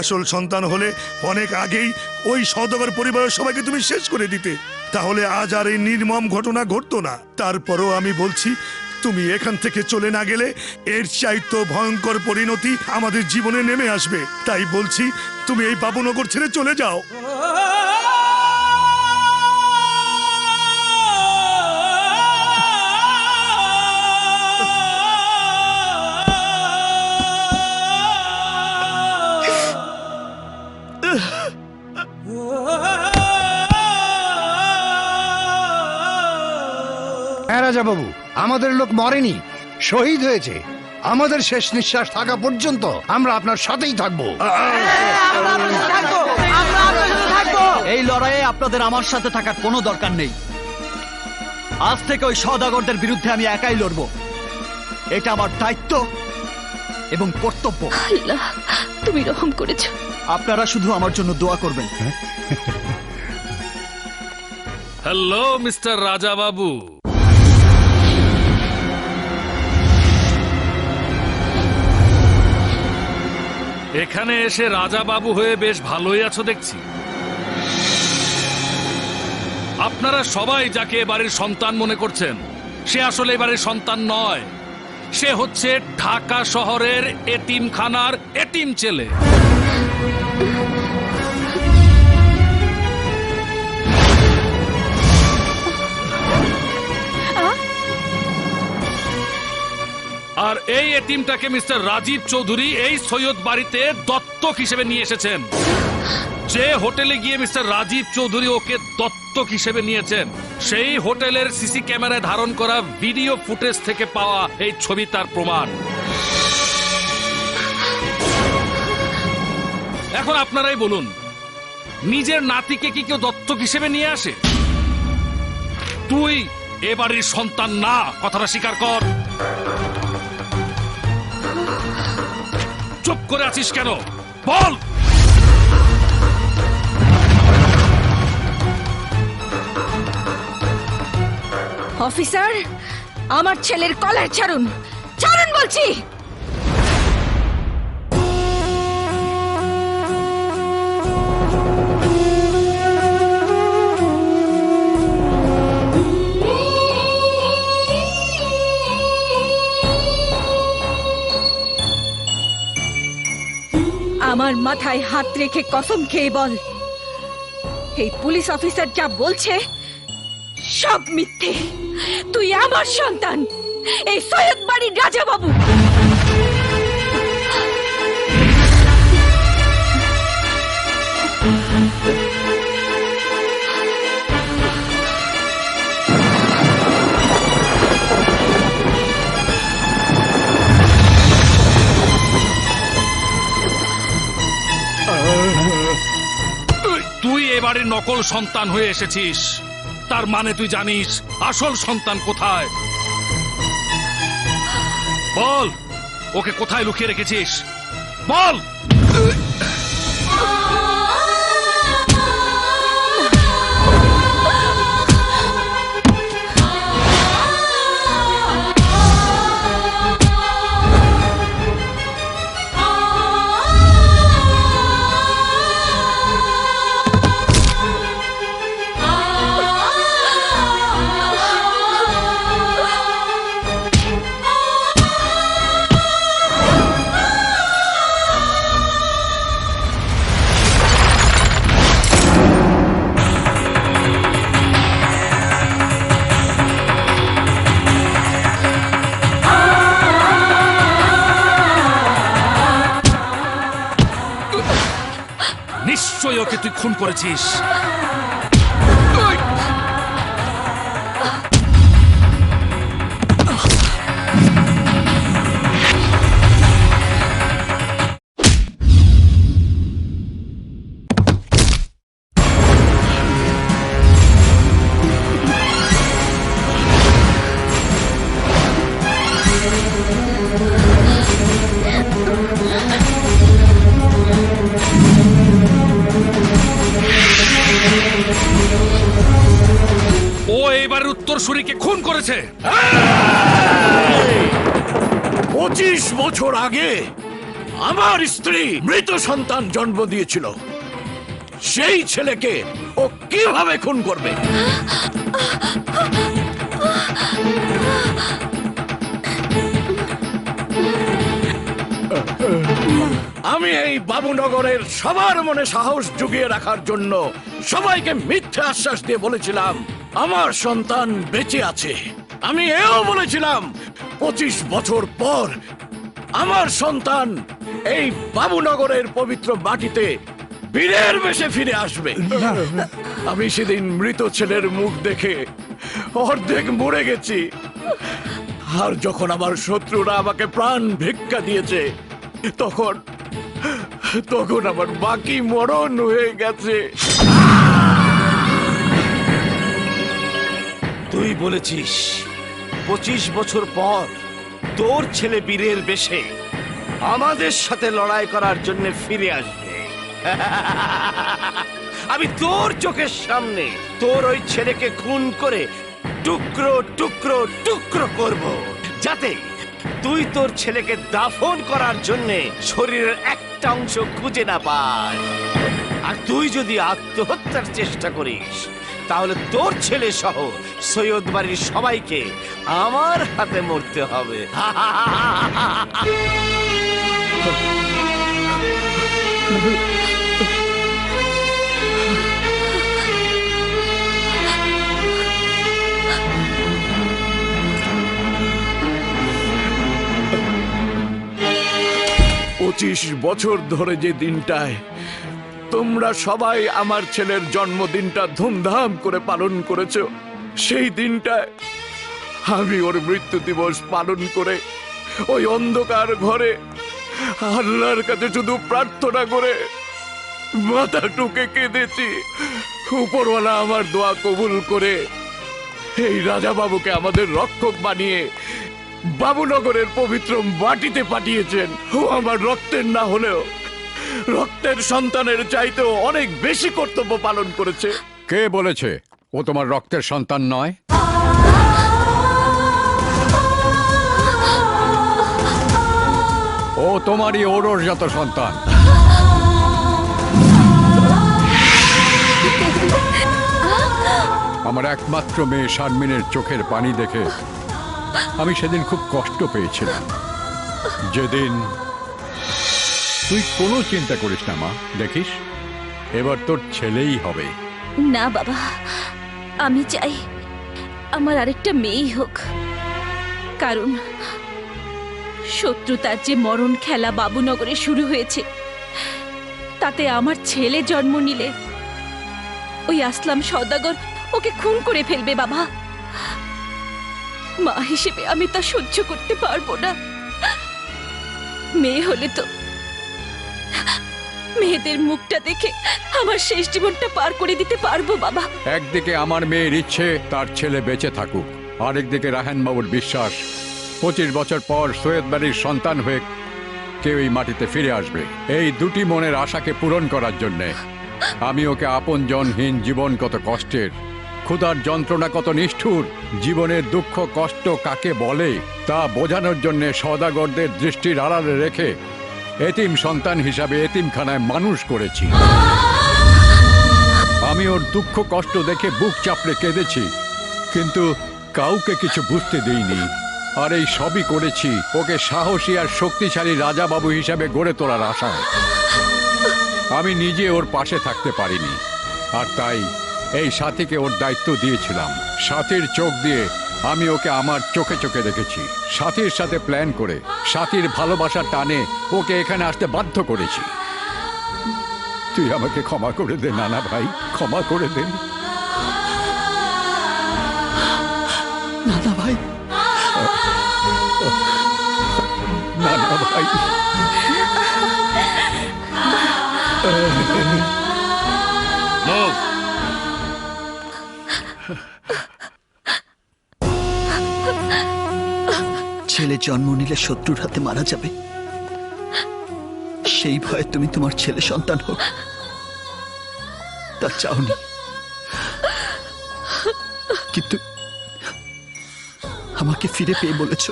আসল সন্তান হলে অনেক আগেই ওই সওদাগর পরিবারের সবাইকে তুমি শেষ করে দিতে, তাহলে আজ আর এই নির্মম ঘটনা ঘটতো না। তারপরও আমি বলছি, তুমি এখান থেকে চলে না গেলে এর চাইতো ভয়ঙ্কর পরিণতি আমাদের জীবনে নেমে আসবে। তাই বলছি, তুমি এই বাবুনগর ছেড়ে চলে যাও। হ্যাঁ রাজা বাবু, আমাদের লোক মরেনি, শহীদ হয়েছে। আমাদের শেষ নিঃশ্বাস থাকা পর্যন্ত আমরা আপনার সাথেই থাকবো। এই লড়াইয়ে আপনাদের আমার সাথে থাকার কোনো দরকার নেই। আজ থেকে ওই সওদাগরদের বিরুদ্ধে আমি একাই লড়বো। এটা আমার দায়িত্ব এবং কর্তব্য। আল্লাহ, তুমি রহম করেছো। আপনারা শুধু আমার জন্য দোয়া করবেন। Hello mister Raja Babu. এখানে এসে রাজা বাবু হয়ে বেশ ভালোই আছো দেখছি। আপনারা সবাই যাকে এবারের সন্তান মনে করছেন, সে আসলে এবারের সন্তান নয়। সে হচ্ছে ঢাকা শহরের এতিমখানার এতিম ছেলে। আর এই এতিমটাকে মিস্টার রাজীব চৌধুরী এই সৈয়দ বাড়িতে দত্তক হিসেবে নিয়ে এসেছেন। যে হোটেলে গিয়ে মিস্টার রাজীব চৌধুরী ওকে দত্তক হিসেবে নিয়েছেন, সেই হোটেলের সিসি ক্যামেরায় ধারণ করা ভিডিও ফুটেজ থেকে পাওয়া এই ছবি তার প্রমাণ। এখন আপনারাই বলুন, নিজের নাতিকে কি কেউ দত্তক হিসেবে নিয়ে আসে? তুই এবারের সন্তান না, কথাটা স্বীকার কর। চুপ করে আছিস কেন? বল। অফিসার, আমার ছেলের কলার ছাড়ুন, ছাড়ুন বলছি। আমার মাথায় হাত রেখে কসম খেয়ে বল, এই পুলিশ অফিসার যা বলছে সব মিথ্যে। তুই আমার সন্তান, এই সৈয়দ বাড়ির রাজা বাবু। নকল সন্তান হয়ে এসেছিস। তার মানে তুই জানিস আসল সন্তান কোথায়। বল, ওকে কোথায় লুকিয়ে রেখেছিস? বল। নিশ্চয়ই ওকে তুই খুন করেছিস। ও এবারের উত্তরসূরিকে খুন করেছে। 25 বছর আগে আমার স্ত্রী মৃত সন্তান জন্ম দিয়েছিল। সেই ছেলেকে ও কিভাবে খুন করবে? আমি এই বাবুনগরের সবার মনে সাহস জুগিয়ে রাখার জন্য সবাইকে মিথ্যা আশ্বাস দিয়ে বলেছিলাম আমার সন্তান বেঁচে আছে। আমি এও বলেছিলাম 25 বছর পর আমার সন্তান এই বাবুনগরের পবিত্র মাটিতে বীরের বেশে ফিরে আসবে। আমি সেদিন মৃত ছেলের মুখ দেখে অর্ধেক মরে গেছি। আর যখন আমার শত্রুরা আমাকে প্রাণ ভিক্ষা দিয়েছে তখন আমার বাকি মরণ হয়ে গেছে। তুই বলেছিস 25 বছর পর তোর ছেলে বীরের বেশে আমাদের সাথে লড়াই করার জন্য ফিরে আসবে। আমি তোর চোখের সামনে তোর ওই ছেলেকে খুন করে টুকরো টুকরো টুকরো করব, যাতে তুই তোর ছেলেকে দাফন করার জন্য শরীরের একটা অংশ খুঁজে না পাস। আর তুই যদি আত্মহত্যার চেষ্টা করিস তাহলে তোর ছেলে সহ সৈয়দ বাড়ির সবাইকে আমার হাতে মরতে হবে। 25 বছর ধরে যে দিনটায় তোমরা সবাই আমার ছেলের জন্মদিনটা ধুমধাম করে পালন করেছো, সেই দিনটায় আমি ওর মৃত্যু দিবস পালন করে ওই অন্ধকার ঘরে আল্লাহর কাছে শুধু প্রার্থনা করে মাথা টুকে কেঁদেছি। উপরওয়ালা আমার দোয়া কবুল করে এই রাজা বাবুকে আমাদের রক্ষক বানিয়ে বাবুনগরের পবিত্র মাটিতে পাঠিয়েছেন। ও আমার রক্তের না হলেও রক্তের সন্তানের চাইতেও অনেক বেশি কর্তব্য পালন করেছে। কে বলেছে ও তোমার রক্তের সন্তান নয়? ও তোমারই ওরসজাত সন্তান। আমার একমাত্র মেয়ে শারমিনের চোখের পানি দেখে আমি সেদিন খুব কষ্ট পেয়েছিলাম। যেদিন তুই কোনো চিন্তা করিস না মা, দেখিস এবার তোর ছেলেই হবে। না বাবা, আমি চাই আমার আরেকটা মেয়েই হোক, কারণ শত্রুতার যে মরণ খেলা বাবুনগরে শুরু হয়েছে তাতে আমার ছেলে জন্ম নিলে ওই আসলাম সওদাগর ওকে খুন করে ফেলবে বাবা। মা হিসেবে আমি তা সহ্য করতে পারবো না। মেয়েদের মুখটা দেখে আমার শেষ জীবনটা পার করে দিতে পারবো বাবা। একদিকে আমার মেয়ের ইচ্ছে তার ছেলে বেঁচে থাকুক, আরেকদিকে রায়হান বাবুর বিশ্বাস 25 বছর পর সৈয়দ বাড়ির সন্তান হয়ে কেউ এই মাটিতে ফিরে আসবে। এই দুটি মনের আশাকে পূরণ করার জন্যে আমি ওকে আপনজনহীন জীবন কত কষ্টের, ক্ষুধার যন্ত্রণা কত নিষ্ঠুর, জীবনের দুঃখ কষ্ট কাকে বলে তা বোঝানোর জন্য সওদাগরদের দৃষ্টির আড়ালে রেখে এতিম সন্তান হিসাবে এতিমখানায় মানুষ করেছি। আমি ওর দুঃখ কষ্ট দেখে বুক চাপড়ে কেঁদেছি, কিন্তু কাউকে কিছু বুঝতে দিইনি। আর এই সবই করেছি ওকে সাহসী আর শক্তিশালী রাজা বাবু হিসাবে গড়ে তোলার আশায়। আমি নিজে ওর পাশে থাকতে পারিনি, আর তাই এই সাথীকে ওর দায়িত্ব দিয়েছিলাম। সাথীর চোখ দিয়ে আমি ওকে আমার চোখে চোখে দেখেছি, সাথীর সাথে প্ল্যান করে সাথীর ভালোবাসার টানে ওকে এখানে আসতে বাধ্য করেছি। তুই আমাকে ক্ষমা করে দে নানা ভাই, ক্ষমা করে দে। নানা ভাই, নানা ভাই, ছেলে জন্ম নিলে শত্রুর হাতে মারা যাবে, সেই ভয়ে তুমি তোমার ছেলে সন্তান হোক তা চাওনি, কিন্তু আমাকে ফিরে পেয়ে বলেছ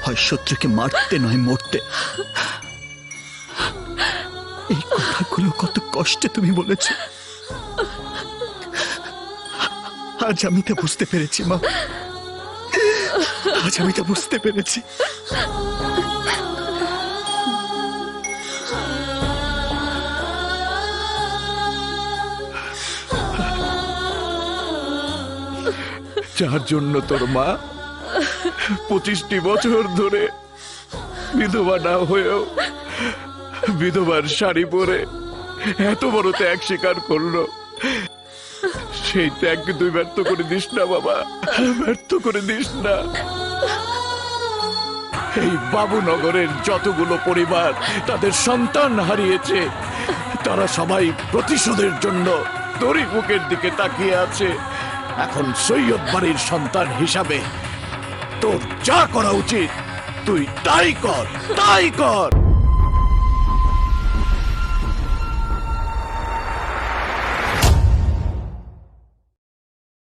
হয় শত্রুকে মারতে নয় মরতে। এই কথাগুলো কত কষ্টে তুমি বলেছ, আজ আমি তা বুঝতে পেরেছি মা, আজ আমি তা বুঝতে পেরেছি। যার জন্য তোর মা 25টি বছর ধরে বিধবা না হয়েও বিধবার শাড়ি পরে এত বড় ত্যাগ স্বীকার করলো, সেই ত্যাগকে তুই ব্যর্থ করে দিস না বাবা, ব্যর্থ করে দিস না। এই বাবুনগরের যতগুলো পরিবার তাদের সন্তান হারিয়েছে, তারা সবাই প্রতিশোধের জন্য তোরই মুখের দিকে তাকিয়ে আছে। এখন সৈয়দ বাড়ির সন্তান হিসাবে তোর যা করা উচিত তুই তাই কর, তাই কর।